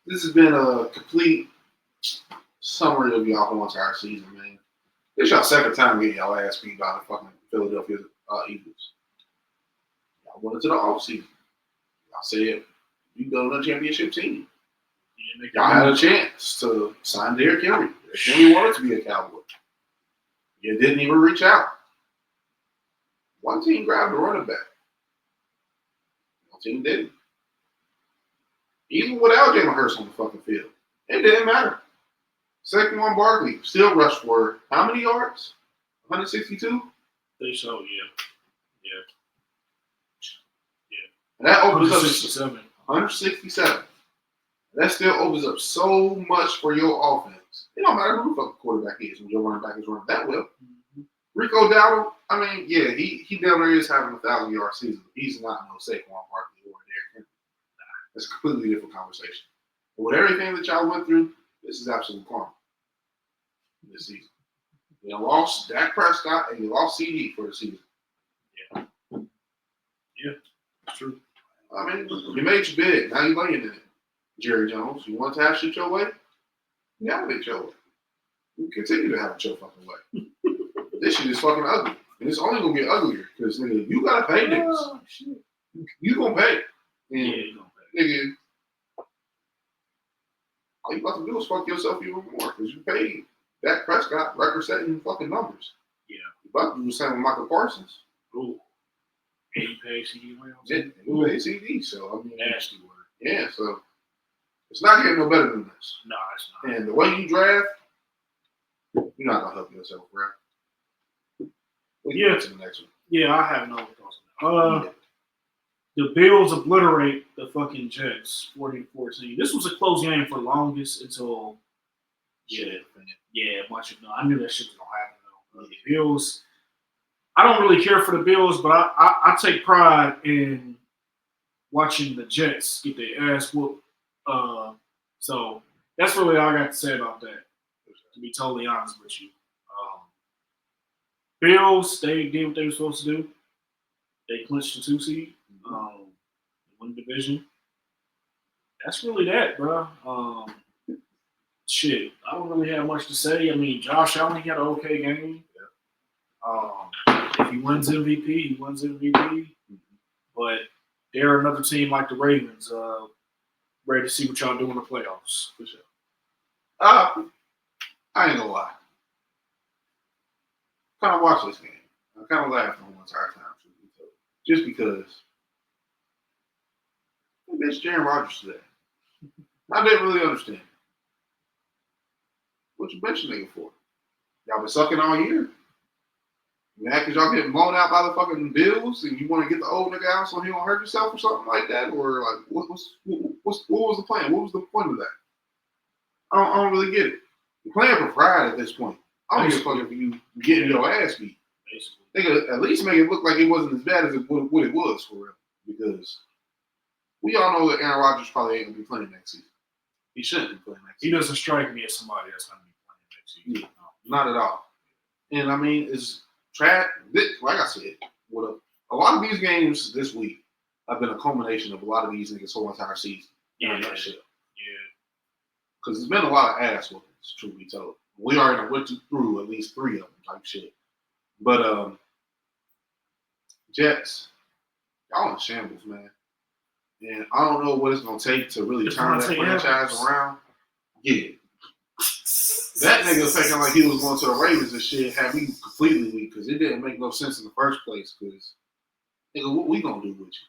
This has been a complete summary of y'all whole entire season, man. This y'all second time getting y'all ass beat by the fucking Philadelphia Eagles. Y'all went into the offseason. Y'all said you go to the championship team. Y'all had a chance to sign Derrick Henry. Derrick Henry wanted to be a Cowboy. You didn't even reach out. One team grabbed the running back. One team didn't. Even without Jalen Hurts on the fucking field, it didn't matter. Saquon Barkley still rushed for how many yards? 162? They so, yeah. And that opens up 167. 167. That still opens up so much for your offense. It don't matter who the fucking quarterback is when your running back is running that well. Mm-hmm. Rico Dowdle, I mean, yeah, he down there is having a 1,000-yard season. He's not no Saquon Barkley or Derrick Henry. That's a completely different conversation. But with everything that y'all went through, this is absolute karma this season. You lost Dak Prescott and you lost CD for the season. Yeah, it's true. I mean, you made your bid. Now you're laying in it. Jerry Jones, you want to have shit your way? You have it your way. You continue to have it your fucking way. This shit is fucking ugly. And it's only going to get uglier because, nigga, you got to pay niggas. Oh, shit. You going to pay. And, you going to pay. Nigga, all you about to do is fuck yourself even more because you paid Dak Prescott record-setting fucking numbers. Yeah. You about to do the same with Michael Parsons. Ooh. And you pay CD Williams. Yeah, you pay CD. So, I mean, nasty word. Yeah, so it's not getting no better than this. No, it's not. And the way you draft, you're not going to help yourself, bro. Yeah. To the next one. Yeah, I have no thoughts on that. The Bills obliterate the fucking Jets, 40-14. This was a close game for longest until much of no. I knew that shit was gonna happen though. The Bills, I don't really care for the Bills, but I take pride in watching the Jets get their ass whooped. So that's really all I got to say about that. To be totally honest with you. Bills, they did what they were supposed to do. They clinched the 2 seed, won the division. That's really that, bro. Shit, I don't really have much to say. I mean, Josh Allen had an okay game. If he wins MVP, he wins MVP. But they're another team like the Ravens, ready to see what y'all do in the playoffs. For sure. I ain't gonna lie. Kind of watched this game. I kind of laughed the whole entire time. Just because they bitched Aaron Rodgers today. I didn't really understand. What you benching nigga for? Y'all been sucking all year. Mad because y'all getting blown out by the fucking Bills and you want to get the old nigga out so he don't hurt himself or something like that? Or like, what was the plan? What was the point of that? I don't really get it. You're playing for pride at this point. I don't give a fuck if you getting your ass beat. Basically. They could at least make it look like it wasn't as bad as what it was for real. Because we all know that Aaron Rodgers probably ain't going to be playing next season. He shouldn't be playing next season. He doesn't strike me as somebody that's going to be playing next season. Yeah, not at all. And I mean, it's trash. Like I said, a lot of these games this week have been a culmination of a lot of these niggas' whole entire season. Yeah. Because there's been a lot of ass whoopings, truth be told. We already went through at least 3 of them type shit. But Jets, y'all in shambles, man. And I don't know what it's gonna take to really turn that franchise around. Yeah. That nigga thinking like he was going to the Ravens and shit had me completely weak because it didn't make no sense in the first place. Because nigga, what we gonna do with you?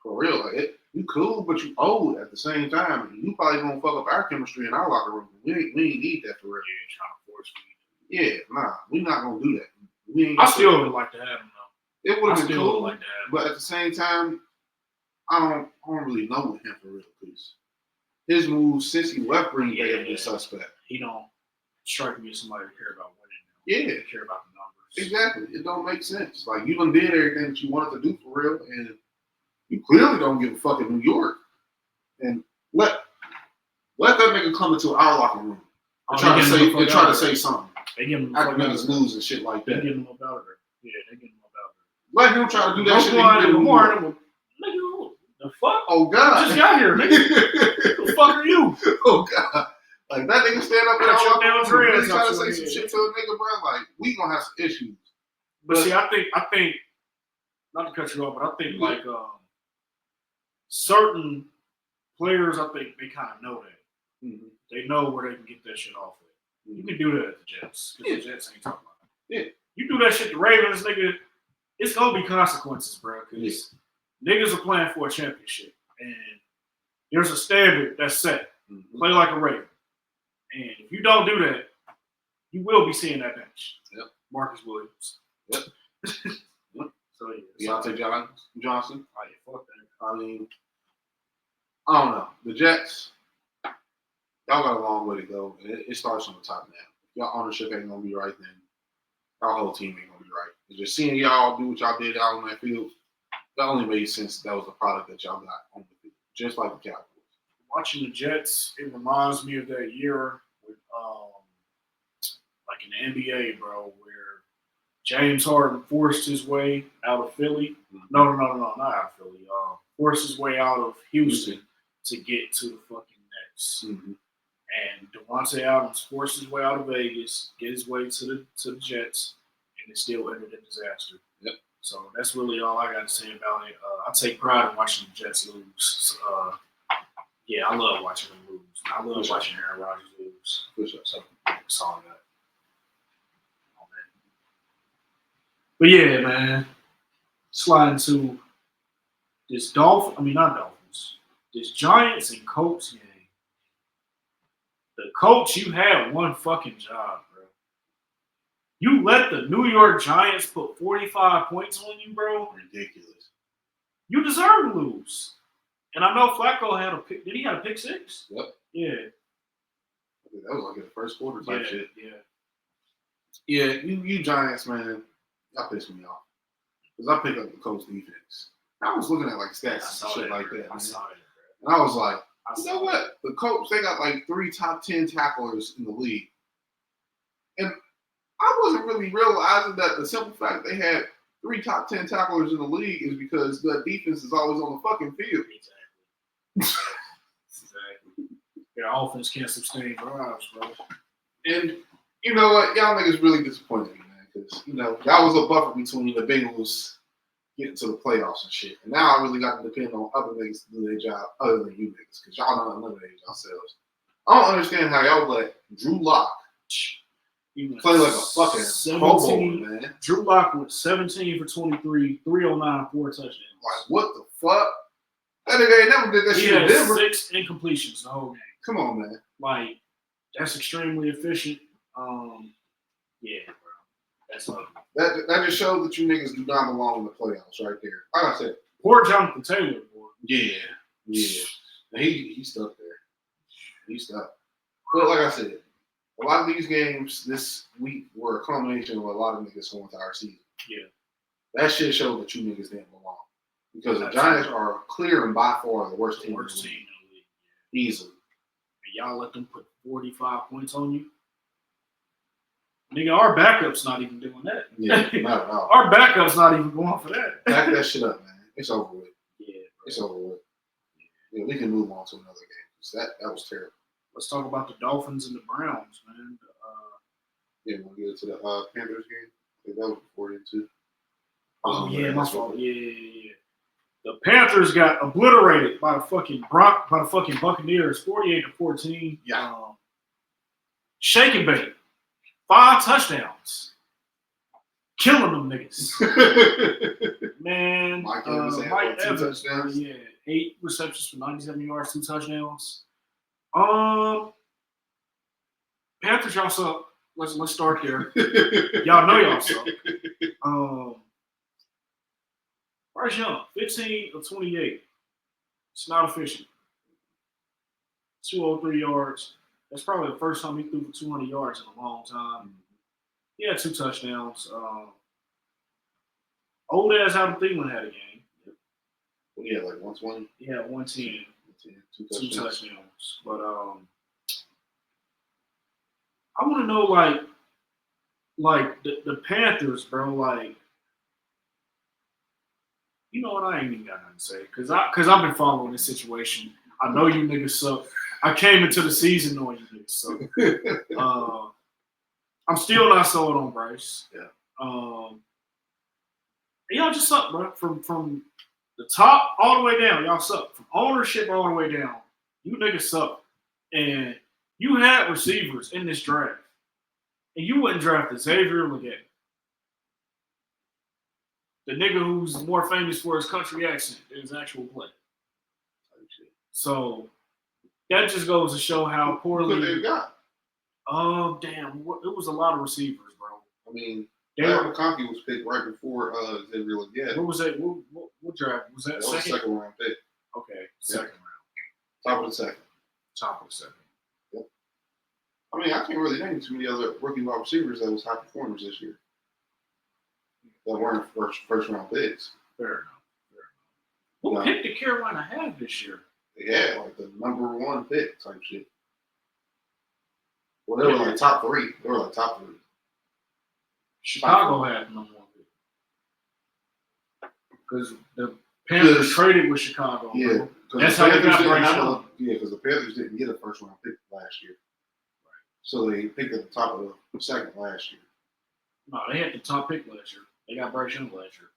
For real, like you cool, but you old at the same time. You probably gonna fuck up our chemistry in our locker room. We ain't need that for real. Yeah, trying to force me. Yeah, nah, we're not gonna do that. We ain't I gonna still would like to have him though. It would I have been still would cool, like to have him. but at the same time, I don't really know with him for real. Cause his moves since he left Green Bay have been suspect. He don't strike me as somebody who care about winning. Yeah, They care about the numbers. exactly. It don't make sense. Like you done did everything that you wanted to do for real, and you clearly don't give a fuck in New York. And let that nigga come into our locker room and try to say something. They give him after niggas lose and shit like They that. give him up out of there. Yeah, they give him up out of there. Let him try to do that shit. Nigga, the fuck? Oh God! Just got here, nigga. The fuck are you? Oh God! Like that nigga stand up and really try to say some shit to a nigga, bro. Like we gonna have some issues. But see, I think not to cut you off, but I think like certain players, I think they kind of know that. Mm-hmm. They know where they can get that shit off of. You can do that at the Jets. Because the Jets ain't talking about it. Yeah. You do that shit to Ravens, nigga, it's gonna be consequences, bro. Because niggas are playing for a championship. And there's a standard that's set. Mm-hmm. Play like a Raven. And if you don't do that, you will be seeing that bench. Yep. Marcus Williams. Yep. So yeah. Deontay Johnson. Oh yeah, fuck that. I mean, I don't know. The Jets, y'all got a long way to go. It starts on the top now. If y'all ownership ain't gonna be right, then our whole team ain't gonna be right. And just seeing y'all do what y'all did out on that field, that only made sense. That was the product that y'all got on the field, just like the Cowboys. Watching the Jets, it reminds me of that year with, like in the NBA, bro, where James Harden forced his way out of Philly. No, not out of Philly. Forced his way out of Houston to get to the fucking Nets. Mm-hmm. And Devontae Adams forced his way out of Vegas, get his way to the Jets, and it still ended in disaster. Yep. So that's really all I got to say about it. I take pride in watching the Jets lose. Yeah, I love watching them lose. I love watching Aaron Rodgers lose. So that's all I got. Oh, man. But yeah, man. Sliding to this this Giants and Colts game. The Colts, you had one fucking job, bro. You let the New York Giants put 45 points on you, bro. Ridiculous. You deserve to lose. And I know Flacco had a pick. Did he have a pick six? Yep. Yeah. That was like in the first quarter type shit. Yeah. Yeah, you Giants, man, y'all piss me off. Because I picked up the Colts defense. I was looking at like stats and shit like that. I saw it, bro. And I was like, you know what? The Colts, they got like 3 top 10 tacklers in the league. And I wasn't really realizing that the simple fact they had 3 top 10 tacklers in the league is because the defense is always on the fucking field. Exactly. Their offense can't sustain drives, bro. And you know what? Y'all niggas really disappointed me, man. Because, you know, y'all was a buffer between the Bengals getting to the playoffs and shit. And now I really got to depend on other niggas to do their job other than you niggas. Because y'all don't eliminate yourselves. I don't understand how y'all let Drew Lock play like a fucking 17, man. Drew Lock went 17 for 23, 309, 4 touchdowns. Like, what the fuck? That nigga ain't never did that shit in Denver. 6 incompletions the whole game. Come on, man. Like, that's extremely efficient. Yeah, bro. That's ugly. That just shows that you niggas do not belong in the playoffs right there. Like I said. Poor Jonathan Taylor, boy. Yeah. He's stuck there. He's stuck. But like I said, a lot of these games this week were a culmination of a lot of niggas whole entire season. Yeah. That shit showed that you niggas didn't belong. Because the Giants are clear and by far the worst team in the league. Easily. And y'all let them put 45 points on you? Nigga, our backup's not even doing that. Yeah, not at all. Our backup's not even going for that. Back that shit up, man. It's over with. Yeah. Bro. It's over with. Yeah, we can move on to another game. That was terrible. Let's talk about the Dolphins and the Browns, man. Yeah, we'll get to the Panthers game. I think that was before it, too. Oh, yeah, my fault. Yeah. The Panthers got obliterated by the fucking Buccaneers, 48-14. Yeah. Shake and bake. 5 touchdowns. Killing them niggas. Man. Mike Evans had 2 touchdowns. Yeah. 8 receptions for 97 yards, 2 touchdowns. Panthers, y'all suck. let's start there. Y'all know y'all suck. Bryce Young, 15 of 28. It's not efficient. 203 yards. That's probably the first time he threw for 200 yards in a long time. He had 2 touchdowns. Old ass Adam Thielen had a game. What, he had like 120? He had 110. 2 touchdowns. But I want to know, like the Panthers, bro. Like, you know what? I ain't even got nothing to say because I've been following this situation. I know you niggas suck. I came into the season knowing you niggas suck. I'm still not sold on Bryce. Yeah. Y'all just suck, bro. From the top all the way down, y'all suck. From ownership all the way down, you niggas suck. And you had receivers in this draft, and you wouldn't draft Xavier Leggett, the nigga who's more famous for his country accent than his actual play. So that just goes to show how poorly they got. Oh damn! It was a lot of receivers, bro. I mean, McConkey was picked right before Xavier Leggett. What was that? What draft was that? That was a second round pick. Okay, second round. Top of the second. Top of the second. Yep. I mean, I can't really name too many other rookie wide receivers that was high performers this year that weren't first round picks. Fair enough. Who picked did Carolina have this year? They had like the number 1 pick type shit. Well, they were like top 3. They were like top 3. Chicago had the number 1 pick because the Panthers traded with Chicago. Yeah, that's how they got Bryce Young. Yeah, because the Panthers didn't get a first round pick last year, right? So they picked at the top of the second last year. No, they had the top pick last year. They got Bryce Young last year.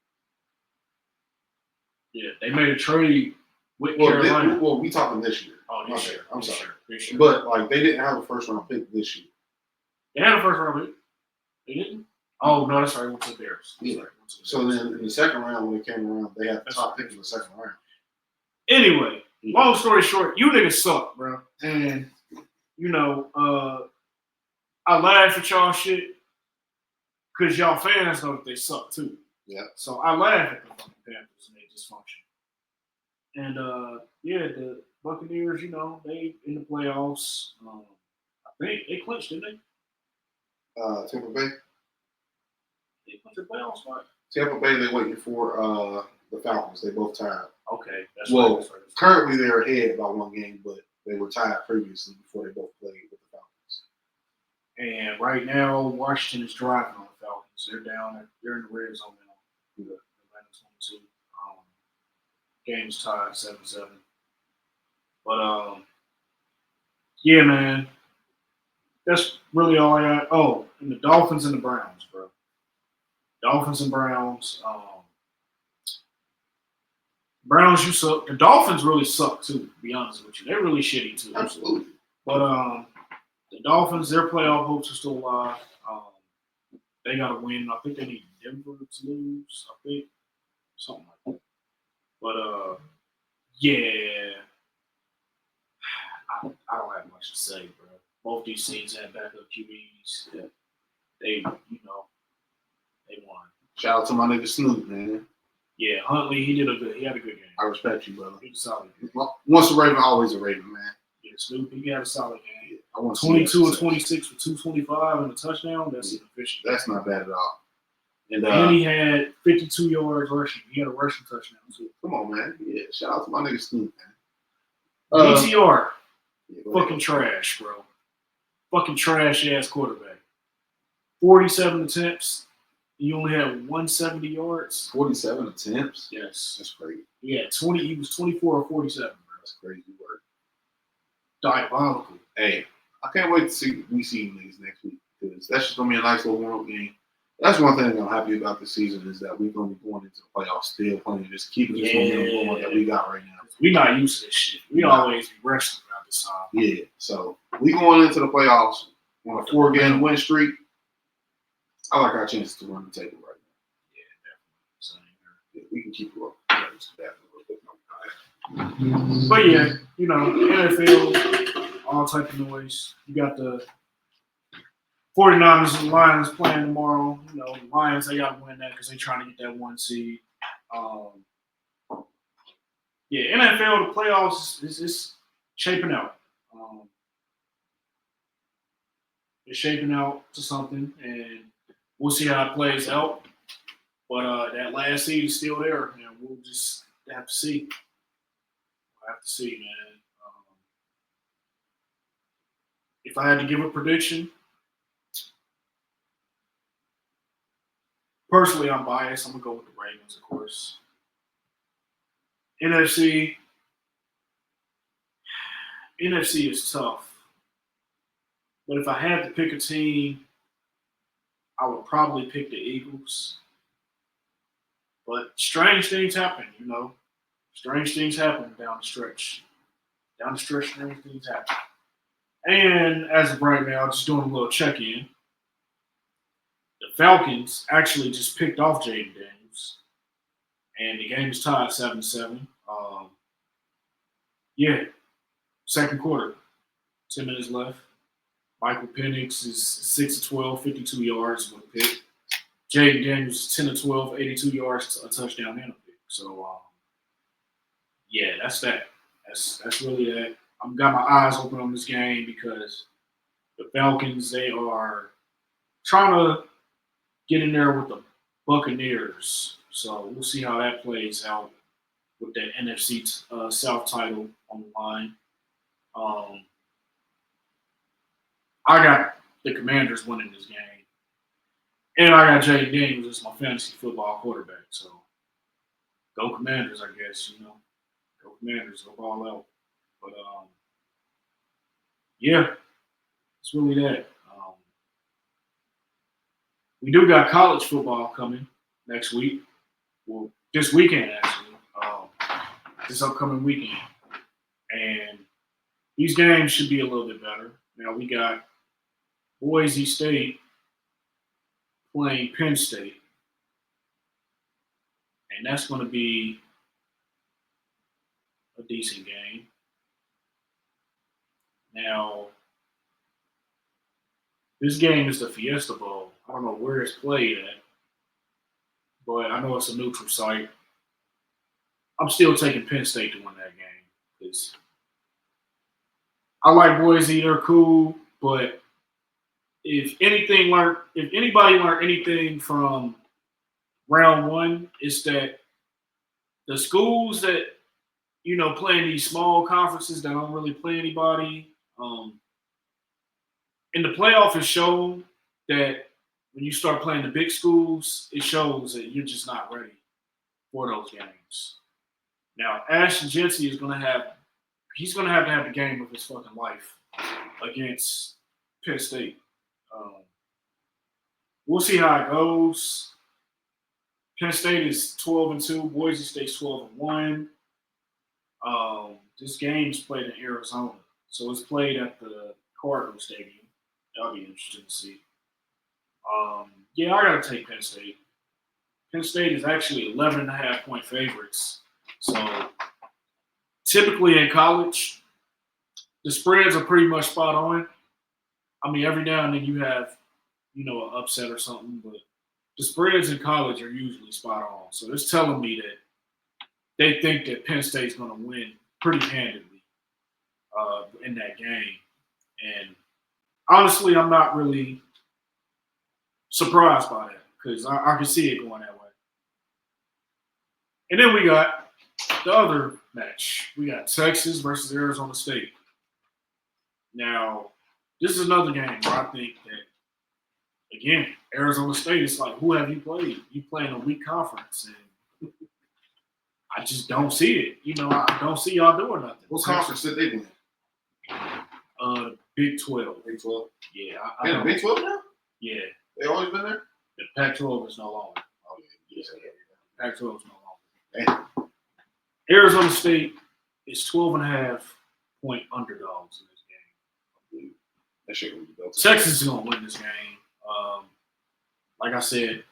Yeah, they made a trade with Carolina. We talking this year. Oh, this year. I'm sorry. This year. But like they didn't have a first round pick this year. They had a first round pick. They didn't? Oh no, that's right. Went to the Bears. Yeah. So then in the second round when it came around, they had the top pick in the second round. Anyway, long story short, you niggas suck, bro. And you know, I laugh at y'all shit because y'all fans know that they suck too. Yeah. So I laugh at the fucking Panthers and their dysfunction. And yeah, the Buccaneers, you know, they in the playoffs. I think they clinched, didn't they? Tampa Bay. They clinched the playoffs, right? Tampa Bay, they're waiting for the Falcons. They both tied. Okay, that's well, right. Currently they're ahead by 1 game, but they were tied previously before they both played with the Falcons. And right now, Washington is driving on the Falcons. They're in the red zone now. The Atlanta 22. Game's tied 7-7. But yeah, man, that's really all I got. Oh, and the Dolphins and the Browns, bro. Dolphins and Browns. Browns, you suck. The Dolphins really suck too. To be honest with you, they're really shitty too. Absolutely. But the Dolphins, their playoff hopes are still alive. They got to win. I think they need Denver to lose. I think something like that. But yeah, I don't have much to say, bro. Both these teams had backup QBs. Yeah. They won. Shout out to my nigga Snoop, man. Yeah, Huntley, he had a good game. I respect you, brother. He was a solid game. Once a Raven, always a Raven, man. Yeah, Snoop, he had a solid game. I want 22 and 26 for 225 and a touchdown. That's efficient. That's not bad at all. And he had 52 yards rushing. He had a rushing touchdown too. Come on, man. Yeah, shout out to my nigga Snoop, man. DTR, fucking trash, bro. Fucking trash ass quarterback. 47 attempts. He only had 170 yards. 47 attempts? Yes. That's crazy. Yeah, 20. He was 24 or 47, bro. That's crazy work. Diabolical. Hey, I can't wait to see niggas next week because that's just gonna be a nice little warm-up game. That's one thing I'm happy about this season is that we're gonna be going into the playoffs still playing, just keeping this momentum going that we got right now. We're not used to this shit. We always be wrestling around this time. Yeah, so we going into the playoffs on a 4-game win streak. I like our chances to run the table right now. Yeah, definitely. Same here. Yeah, we can keep it up. But yeah, you know, NFL, all type of noise. You got the 49ers and Lions playing tomorrow. You know, Lions, they got to win that because they're trying to get that 1 seed. Yeah, NFL, the playoffs is shaping out. It's shaping out to something, and we'll see how it plays out. But that last seed is still there, and we'll just have to see. We'll have to see, man. If I had to give a prediction, personally, I'm biased. I'm going to go with the Ravens, of course. NFC is tough. But if I had to pick a team, I would probably pick the Eagles. But strange things happen, you know. Strange things happen down the stretch. Down the stretch, strange things happen. And as of right now, just doing a little check-in. The Falcons actually just picked off Jaden Daniels. And the game is tied 7-7. Yeah, second quarter, 10 minutes left. Michael Penix is 6-12, 52 yards with a pick. Jaden Daniels is 10-12, 82 yards, a touchdown and a pick. So, yeah, that's that. That's really that. I've got my eyes open on this game because the Falcons, they are trying to get in there with the Buccaneers. So we'll see how that plays out with that NFC South title on the line. I got the Commanders winning this game. And I got Jaden Daniels as my fantasy football quarterback. So go Commanders, I guess, you know. Go Commanders, go ball out. But, yeah, it's really that. We do got college football coming next week. Well, this weekend, actually. This upcoming weekend. And these games should be a little bit better. Now, we got Boise State playing Penn State. And that's going to be a decent game. Now, this game is the Fiesta Bowl. I don't know where it's played at, but I know it's a neutral site. I'm still taking Penn State to win that game because I like Boise. They're cool, but if anybody learned anything from round one, it's that the schools that play in these small conferences that don't really play anybody. In the playoff, it showed that when you start playing the big schools, it shows that you're just not ready for those games. Now, Ashton Jency is going to have to have the game of his fucking life against Penn State. We'll see how it goes. Penn State is 12-2. Boise State's 12-1. This game is played in Arizona, so it's played at the Cardinal Stadium. That'll be interesting to see. Yeah, I gotta take Penn State. Penn State is actually 11.5-point favorites. So typically in college, the spreads are pretty much spot on. I mean, every now and then you have, an upset or something, but the spreads in college are usually spot on. So it's telling me that they think that Penn State's going to win pretty handedly in that game. And honestly, I'm not really surprised by that because I can see it going that way. And then we got the other match. We got Texas versus Arizona State. Now, this is another game where I think that, again, Arizona State is like, who have you played? You playing a weak conference. And I just don't see it. I don't see y'all doing nothing. What conference did they win? Big 12. Big 12? Yeah. They in the Big 12 now? Yeah. They always been there? The Pac-12 is no longer. Oh, yeah. Pac-12 is no longer. Damn. Arizona State is 12.5-point underdogs in this game. That shit will be built. Texas is going to win this game. Like I said,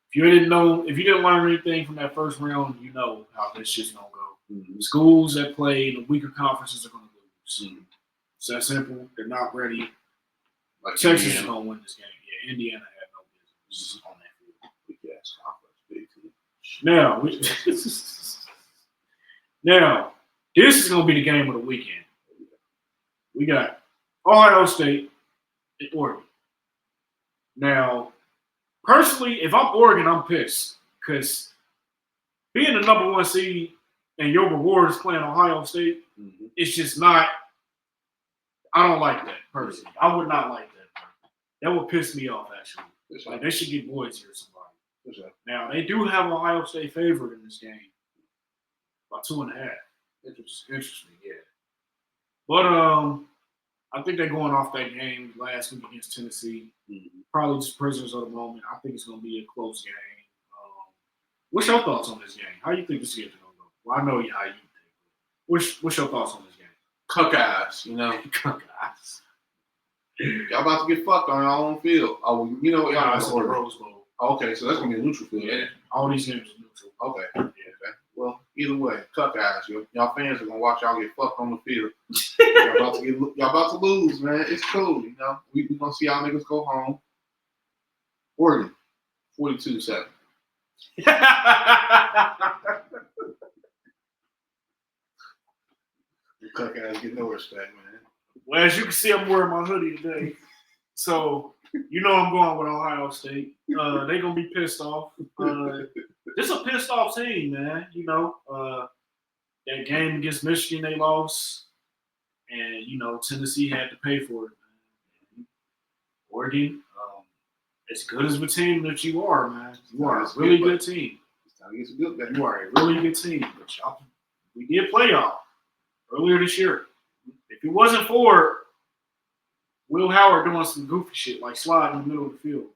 if you didn't learn anything from that first round, you know how this shit's going to go. Mm-hmm. The schools that play the weaker conferences are going to lose. Mm-hmm. It's that simple. They're not ready. Like Texas is Indiana. gonna win this game. Yeah, Indiana had no business on that field. Big ass conference, big team. Now, this is gonna be the game of the weekend. We got Ohio State and Oregon. Now, personally, if I'm Oregon, I'm pissed because being the number 1 seed and your reward is playing Ohio State, it's just not. I don't like that personally. I would not like that. That would piss me off actually. Like they should get Boise or somebody. Now they do have Ohio State favored in this game by 2.5. Interesting, yeah. But I think they're going off that game last week against Tennessee. Probably just prisoners of the moment. I think it's going to be a close game. What's your thoughts on this game? How do you think this game is going to go? Well, I know how you think. What's your thoughts on this game? Cuck ass, Cuck ass. Y'all about to get fucked on your own field. Oh, you know what? Y'all It's the Rose Bowl. Okay, so that's going to be a neutral field. Yeah. All these games are neutral. Okay. Yeah. Okay. Well, either way, cuck ass. Y'all fans are going to watch y'all get fucked on the field. y'all about to lose, man. It's cool, We going to see y'all niggas go home. Oregon, 42-7. The cuck ass get no respect, man. Well, as you can see, I'm wearing my hoodie today. So, I'm going with Ohio State. They're going to be pissed off. This is a pissed off team, man. That game against Michigan, they lost. And, Tennessee had to pay for it, man. Oregon, as good as the team that you are, man. You are a really good team. You are a really good team. But we did play y'all earlier this year. If it wasn't for Will Howard doing some goofy shit like sliding in the middle of the field,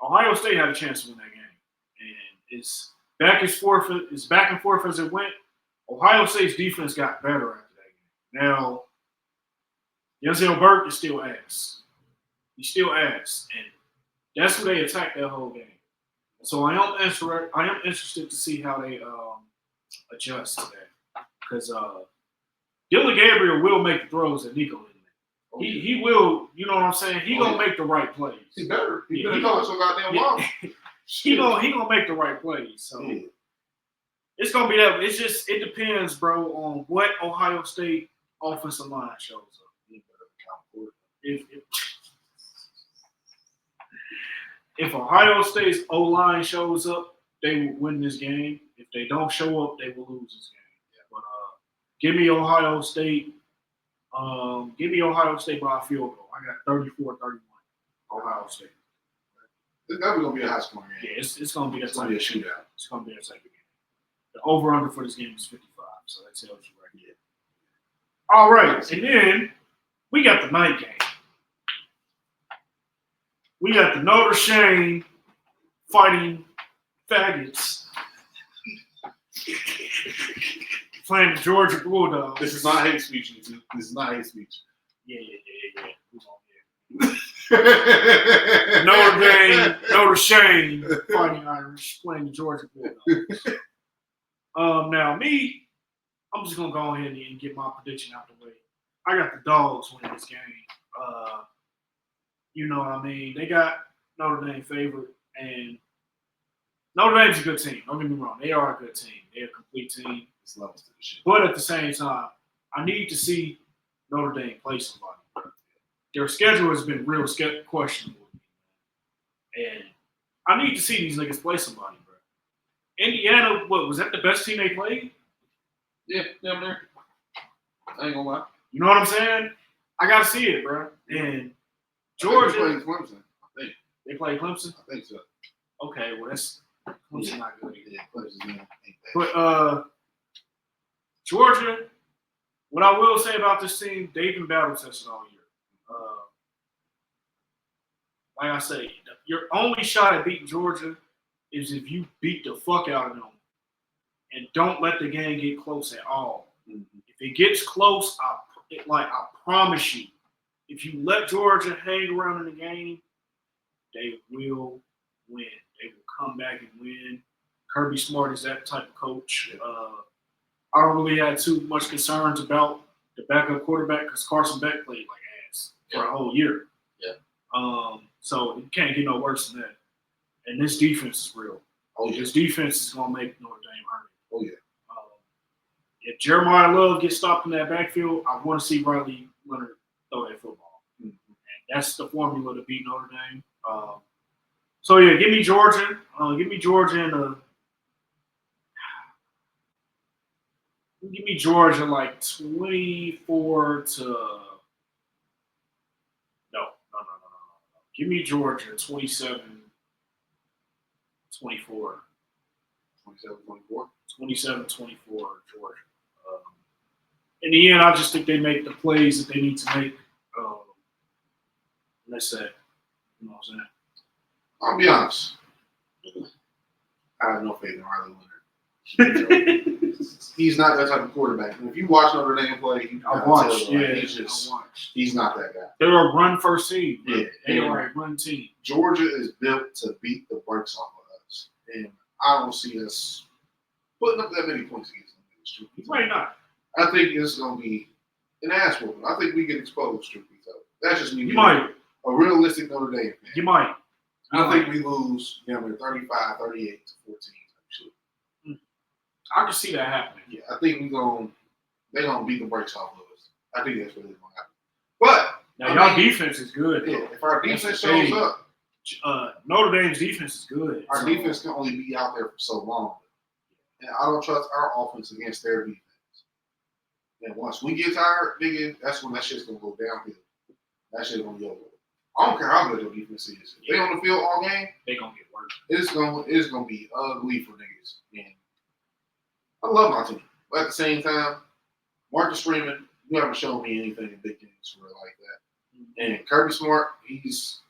Ohio State had a chance to win that game. And it's back and forth as it went. Ohio State's defense got better after that game. Now, Denzel Burke is still ass. He's still ass. And that's who they attacked that whole game. So I am interested to see how they adjust to that. Because Dylan Gabriel will make the throws that Nico didn't make. He will, you know what I'm saying? He gonna make the right plays. He better. He better go so goddamn long. He gonna make the right plays. So it's gonna be that. It's just it depends, bro, on what Ohio State offensive line shows up. If Ohio State's O-line shows up, they will win this game. If they don't show up, they will lose this game. But give me Ohio State. Give me Ohio State by a field goal. I got 34-31. Ohio State. It's definitely gonna be a high scoring game. Yeah, it's gonna be a shootout. It's gonna be a type of game. The over/under for this game is 55, so that tells you right here. All right, and then we got the night game. We got the Notre Dame fighting faggots playing the Georgia Bulldogs. This is not hate speech. This is not hate speech. Yeah. Notre Dame fighting Irish playing the Georgia Bulldogs. Now me, I'm just gonna go ahead and get my prediction out the way. I got the Dogs winning this game. You know what I mean? They got Notre Dame favored, and Notre Dame's a good team. Don't get me wrong. They are a good team. They're a complete team. It's levels to the shit. But at the same time, I need to see Notre Dame play somebody. Their schedule has been real questionable. And I need to see these niggas play somebody, bro. Indiana, was that the best team they played? Yeah, damn near. I ain't gonna lie. You know what I'm saying? I got to see it, bro. And Georgia. They played Clemson, I think. They played Clemson? I think so. Okay, well, that's Clemson not good. Yeah, Clemson's ain't that. But Georgia, what I will say about this team, they've been battle tested all year. Like I say, your only shot at beating Georgia is if you beat the fuck out of them and don't let the game get close at all. Mm-hmm. If it gets close, I promise you, if you let Georgia hang around in the game, they will win. They will come back and win. Kirby Smart is that type of coach. I don't really have too much concerns about the backup quarterback because Carson Beck played like ass for a whole year. So it can't get no worse than that. And this defense is real. Oh yeah. This defense is gonna make Notre Dame hurt. Oh yeah. If Jeremiah Love gets stopped in that backfield, I want to see Riley Leonard throw that football. And that's the formula to beat Notre Dame. So yeah, give me Georgia. Give me Georgia give me Georgia like 24 to no. Give me Georgia 27-24. 27-24. 27-24 Georgia. In the end, I just think they make the plays that they need to make. Let's say, you know what I'm saying? I'll be honest. I have no faith in Riley Leonard. He's not that type of quarterback. And if you watch Notre Dame play, you I watched. He's not that guy. They're a run first team. Yeah, they are a run team. Georgia is built to beat the brakes off of us, and I don't see us putting up that many points against them. He might not. I think it's going to be an ass whooping. I think we get exposed, truth be told. That's just me. You might. A realistic Notre Dame fan. You might. I think we lose 35, 38 to 14. Actually. I can see that happening. Yeah, I think they're going to beat the brakes off of us. I think that's really going to happen. But now, y'all defense is good. Yeah, if our defense shows up. Notre Dame's defense is good. Our defense can only be out there for so long. And I don't trust our offense against their defense. And once we get tired, nigga, that's when that shit's going to go downhill. That shit's going to be over. I don't care how good your defense is. If they on the field all game, they going to get worse. It's gonna be ugly for niggas. And I love my team. But at the same time, Marcus Freeman, you haven't shown me anything in big games for like that. And Kirby Smart, he's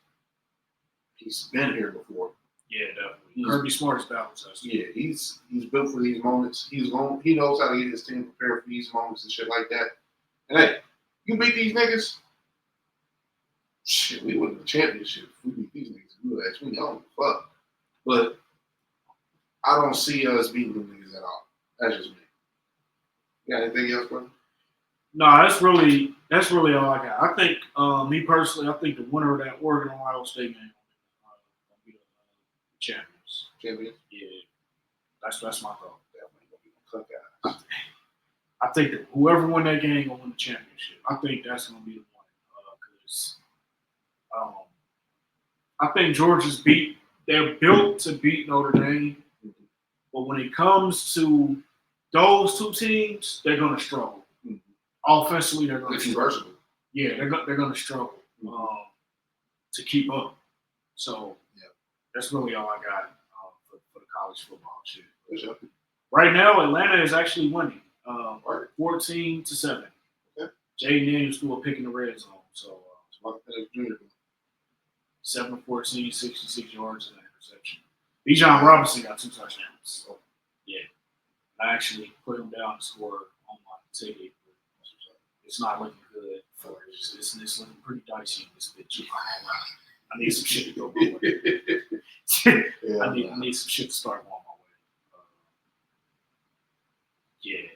been here before. Yeah, definitely. Kirby Smart is balanced. Yeah, he's built for these moments. He knows how to get his team prepared for these moments and shit like that. And hey, you beat these niggas, shit, we win the championship. If we beat these niggas, we would actually know. Fuck. But I don't see us beating them niggas at all. That's just me. You got anything else, bro? No, that's really all I got. I think, me personally, I think the winner of that Oregon Ohio State game will be the champions. Champions? Yeah, that's my thought. Definitely gonna be the cook guys. I think that whoever win that game will win the championship. I think that's gonna be the one because I think Georgia's they're built to beat Notre Dame, but when it comes to those two teams, they're gonna struggle. Offensively, they're going to struggle. Yeah, they're going to struggle to keep up. So that's really all I got for the college football shit. Sure. Right now, Atlanta is actually winning, 14-7. Okay. Jaden Daniels threw a pick in the red zone. So 7-14, 66 yards and an interception. Bijan Robinson got 2 touchdowns. So yeah, I actually put him down to score on my ticket. It's not looking good for us. It's looking pretty dicey in this bitch. I need some shit to go my way. I need some shit to start going my way. Yeah.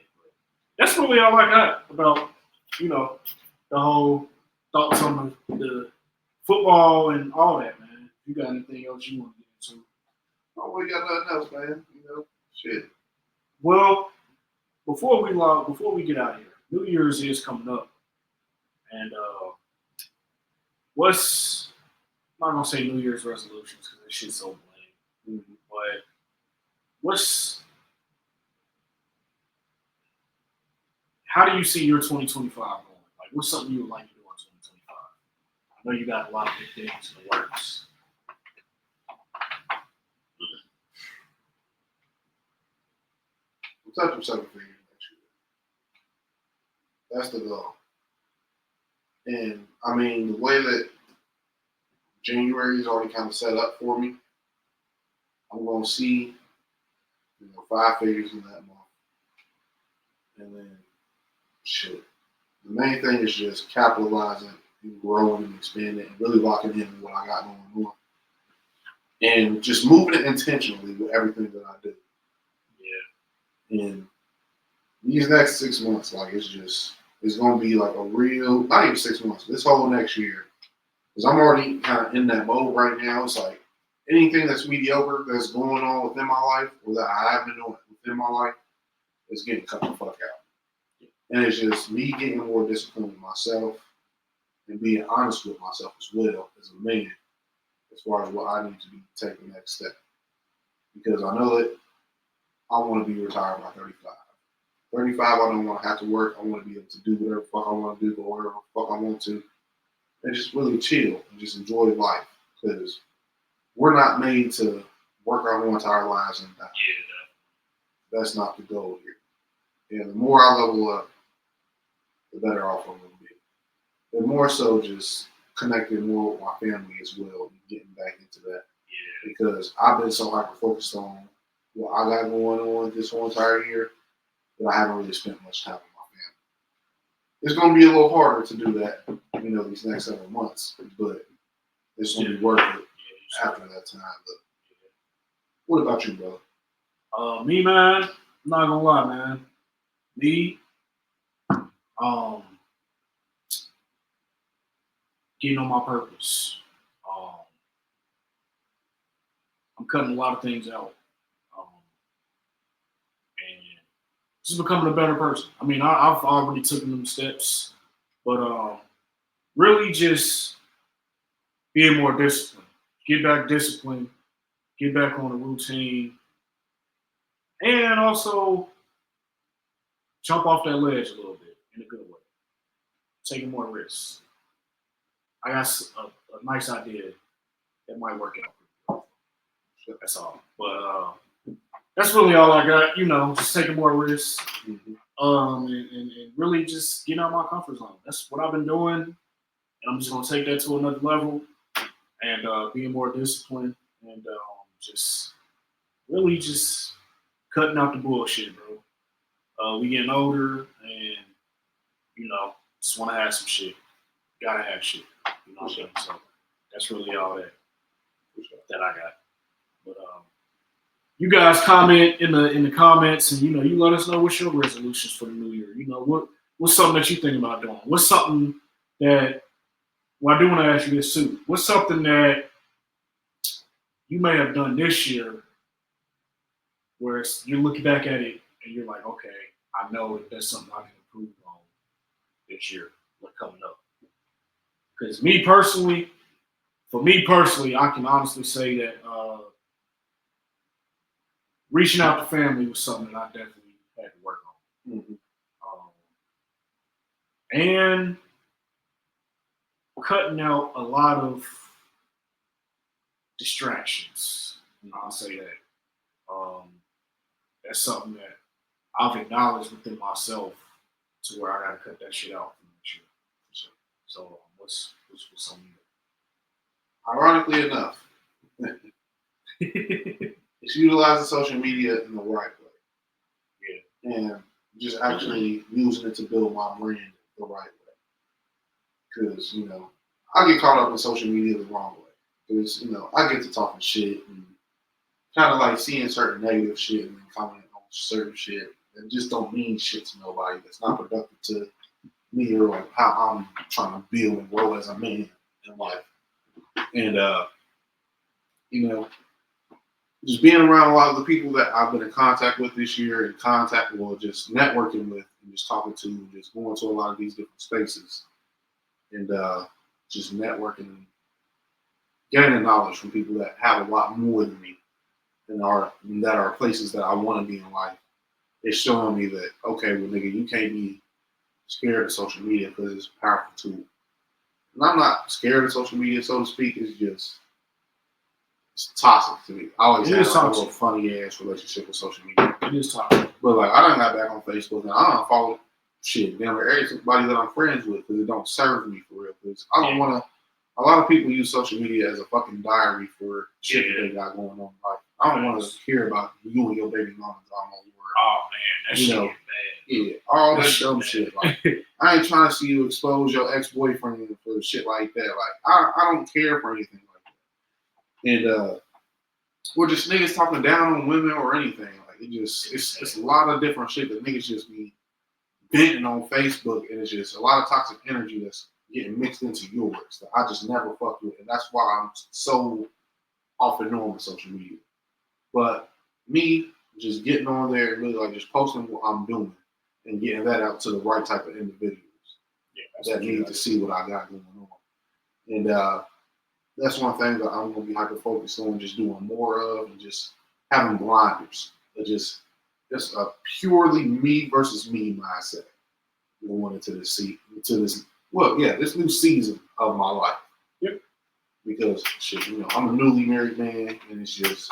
That's really all I got about, the whole thoughts on the football and all that, man. If you got anything else you want to get into? Oh, we got nothing else, man. Shit. Well, before we get out of here, New Year's is coming up, and I'm not gonna say New Year's resolutions because that shit's so lame. But how do you see your 2025 going? Like, what's something you would like to do in 2025? I know you got a lot of big things in the works. We'll touch on 7 figures. That's the goal. And, I mean, the way that January is already kind of set up for me, I'm going to see 5 figures in that month. And then, shit. The main thing is just capitalizing and growing and expanding and really locking in what I got going on. And just moving it intentionally with everything that I do. Yeah. And these next 6 months, like, it's going to be like a real, not even 6 months, this whole next year is because I'm already kind of in that mode right now. It's like anything that's mediocre that's going on within my life, or that I have been doing within my life, is getting cut the fuck out. And it's just me getting more disciplined with myself and being honest with myself as well as a man, as far as what I need to be taking the next step. Because I know that I want to be retired by 35. 35, I don't want to have to work. I want to be able to do whatever the fuck I want to do, go wherever the fuck I want to, and just really chill and just enjoy life. Because we're not made to work our whole entire lives and die. Yeah. That's not the goal here. And the more I level up, the better off I'm going to be. And more so just connecting more with my family as well and getting back into that. Yeah. Because I've been so hyper-focused on what I got going on this whole entire year that I haven't really spent much time with my family. It's going to be a little harder to do that, these next several months, but it's going to be worth it after that time. But what about you, brother? Me, man, I'm not gonna lie, man. Me, getting on my purpose. I'm cutting a lot of things out. And just becoming a better person. I mean, I've already taken them steps, but really just being more disciplined. Get back disciplined. Get back on a routine. And also jump off that ledge a little bit in a good way. Taking more risks. I got a nice idea that might work out. That's all. But that's really all I got. Just taking more risks. Mm-hmm. And really just getting out of my comfort zone. That's what I've been doing. And I'm just going to take that to another level and being more disciplined and just really just cutting out the bullshit, bro. We getting older and, just want to have some shit. Gotta have shit. You know what I'm saying? So that's really all that I got. But you guys comment in the comments, and you let us know what's your resolutions for the new year. What's something that you think about doing? What's something that? Well, I do want to ask you this too. What's something that you may have done this year, where you're looking back at it and you're like, okay, I know that there's something I can improve on this year, like coming up. Because for me personally, I can honestly say that reaching out to family was something that I definitely had to work on. Mm-hmm. And cutting out a lot of distractions. I'll say that. That's something that I've acknowledged within myself to where I got to cut that shit out for next year. So what's something? Ironically enough, it's utilizing social media in the right way. Yeah. And just actually using it to build my brand the right way. Because, I get caught up in social media the wrong way. Because, I get to talking shit and kind of like seeing certain negative shit and then commenting on certain shit that just don't mean shit to nobody. That's not productive to me or like how I'm trying to build and grow as a man in life. And, just being around a lot of the people that I've been in contact with this year, just networking with and just talking to, and just going to a lot of these different spaces and just networking and gaining knowledge from people that have a lot more than me and that are places that I want to be in life. It's showing me that, okay, well, nigga, you can't be scared of social media because it's a powerful tool. And I'm not scared of social media, so to speak. It's toxic to me. I always had a little funny ass relationship with social media. It is toxic. But like, I done got back on Facebook and I don't follow shit damn everybody that I'm friends with because it don't serve me for real. Because I don't want to. A lot of people use social media as a fucking diary for shit that they got going on. Like, I don't want to hear about you and your baby mama drama. Oh man, that shit bad. Yeah, all that dumb shit. Like, I ain't trying to see you expose your ex-boyfriend for shit like that. Like, I don't care for anything like that. And or just niggas talking down on women or anything. Like, it's a lot of different shit that niggas just be venting on Facebook, and it's just a lot of toxic energy that's getting mixed into yours that I just never fucked with, and that's why I'm so off and on with social media. But me just getting on there and really like just posting what I'm doing and getting that out to the right type of individuals that need to see what I got going on. And that's one thing that I'm gonna be hyper focused on, just doing more of, and just having blinders, just a purely me versus me mindset going into this this new season of my life. Yep. Because shit, I'm a newly married man, and it's just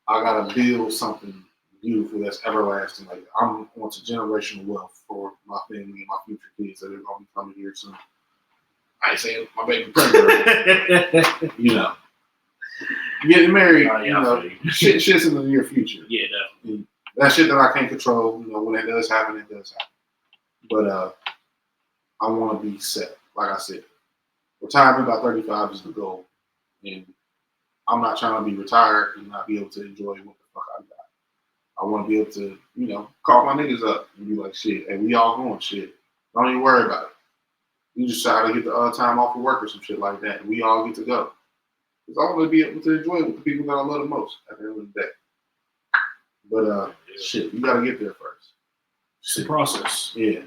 I gotta build something beautiful that's everlasting. Like I'm onto generational wealth for my family and my future kids that are gonna be coming here soon. I ain't saying my baby pregnant, Getting married, shit's in the near future. Yeah, definitely. That shit that I can't control, when it does happen, it does happen. But I want to be set. Like I said, retirement by 35 is the goal, and I'm not trying to be retired and not be able to enjoy what the fuck I got. I want to be able to, call my niggas up and be like, shit, hey, we all going, shit. Don't even worry about it. You just try to get the time off of work or some shit like that, and we all get to go. Because I want to be able to enjoy it with the people that I love the most at the end of the day. But shit, you gotta get there first. It's a process. Yeah.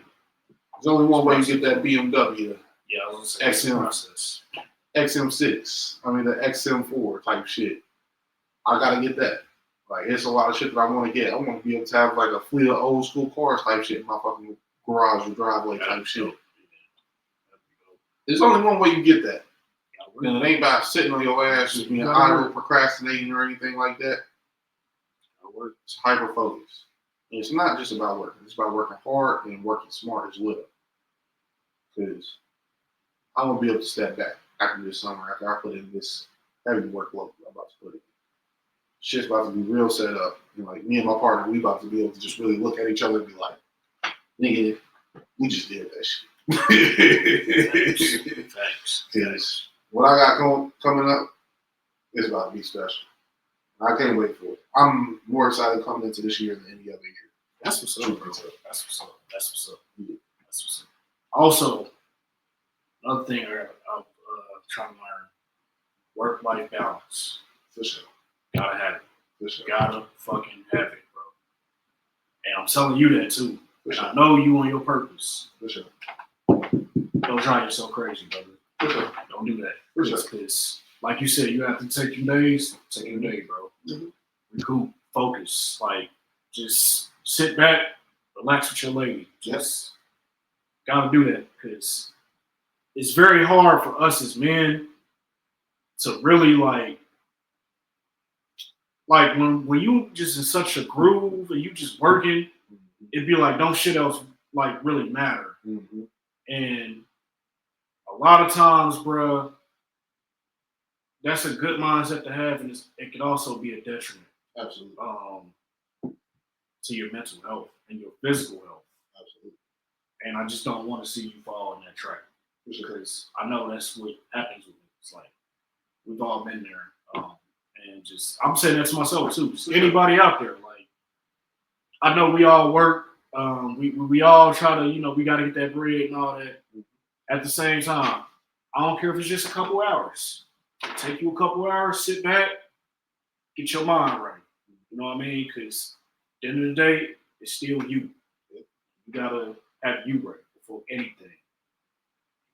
There's only one way you get that BMW. Yeah, I was gonna say process. XM6. I mean the XM4 type shit. I gotta get that. Like it's a lot of shit that I want to get. I want to be able to have like a fleet of old school cars type shit in my fucking garage or driveway type shit. There's only one way you get that. And it ain't by sitting on your ass just being idle, procrastinating or anything like that. It's hyper focus. And it's not just about working. It's about working hard and working smart as well. Because I won't be able to step back after this summer, after I put in this heavy workload I'm about to put in. Shit's about to be real set up. And like me and my partner, we about to be able to just really look at each other and be like, nigga, we just did that shit. Thanks. Because what I got coming up is about to be special. I can't wait for it. I'm more excited coming into this year than any other year. That's what's up, bro. That's what's up. That's what's up. Yeah. That's what's up. Also, another thing I'm trying to learn: work-life balance. For sure. Gotta have it. For sure. Gotta fucking have it, bro. And I'm telling you that too. For and sure. I know you on your purpose. For sure. Don't drive yourself crazy, brother. For sure. Don't do that. For sure. Because, like you said, you have to take your days. Take your day, bro. Mm-hmm. Recoup, focus. Like, just sit back, relax with your lady. Just gotta do that because it's very hard for us as men to really like when you just in such a groove and you just working, it'd be like don't shit else like really matter. Mm-hmm. And a lot of times, bro, that's a good mindset to have, and it can also be a detriment. Absolutely. To your mental health and your physical health. Absolutely. And I just don't want to see you fall in that trap because I know that's what happens with me. It's like we've all been there, and just I'm saying that to myself too. Just anybody out there, like I know we all work. We all try to, we got to get that bread and all that. At the same time, I don't care if it's just a couple hours. Take you a couple hours, sit back, get your mind right. You know what I mean? Because at the end of the day, it's still you. You gotta have you right before anything.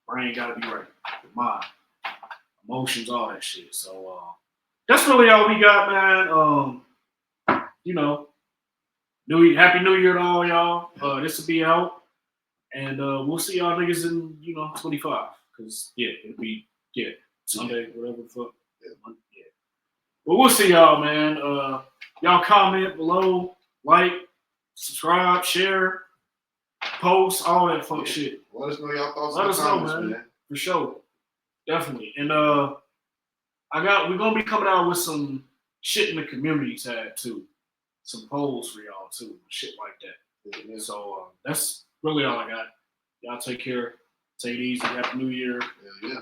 Brain gotta be right. Your mind, emotions, all that shit. So that's really all we got, man. Happy New Year to all y'all. This will be out, and we'll see y'all niggas in 25. Cause it'll be Sunday, whatever the fuck. Yeah. But we'll see y'all, man. Y'all comment below, like, subscribe, share, post, all that fuck shit. Let us know y'all thoughts. Let us know, man. For sure. Definitely. And we're gonna be coming out with some shit in the community tab too. Some polls for y'all too. Shit like that. Yeah. So that's really all I got. Y'all take care. Take it easy. Happy New Year. Yeah.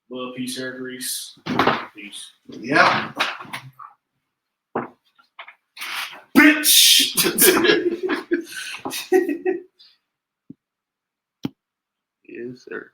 Love, peace, hair grease. Peace. Yeah. Bitch! Yes, sir.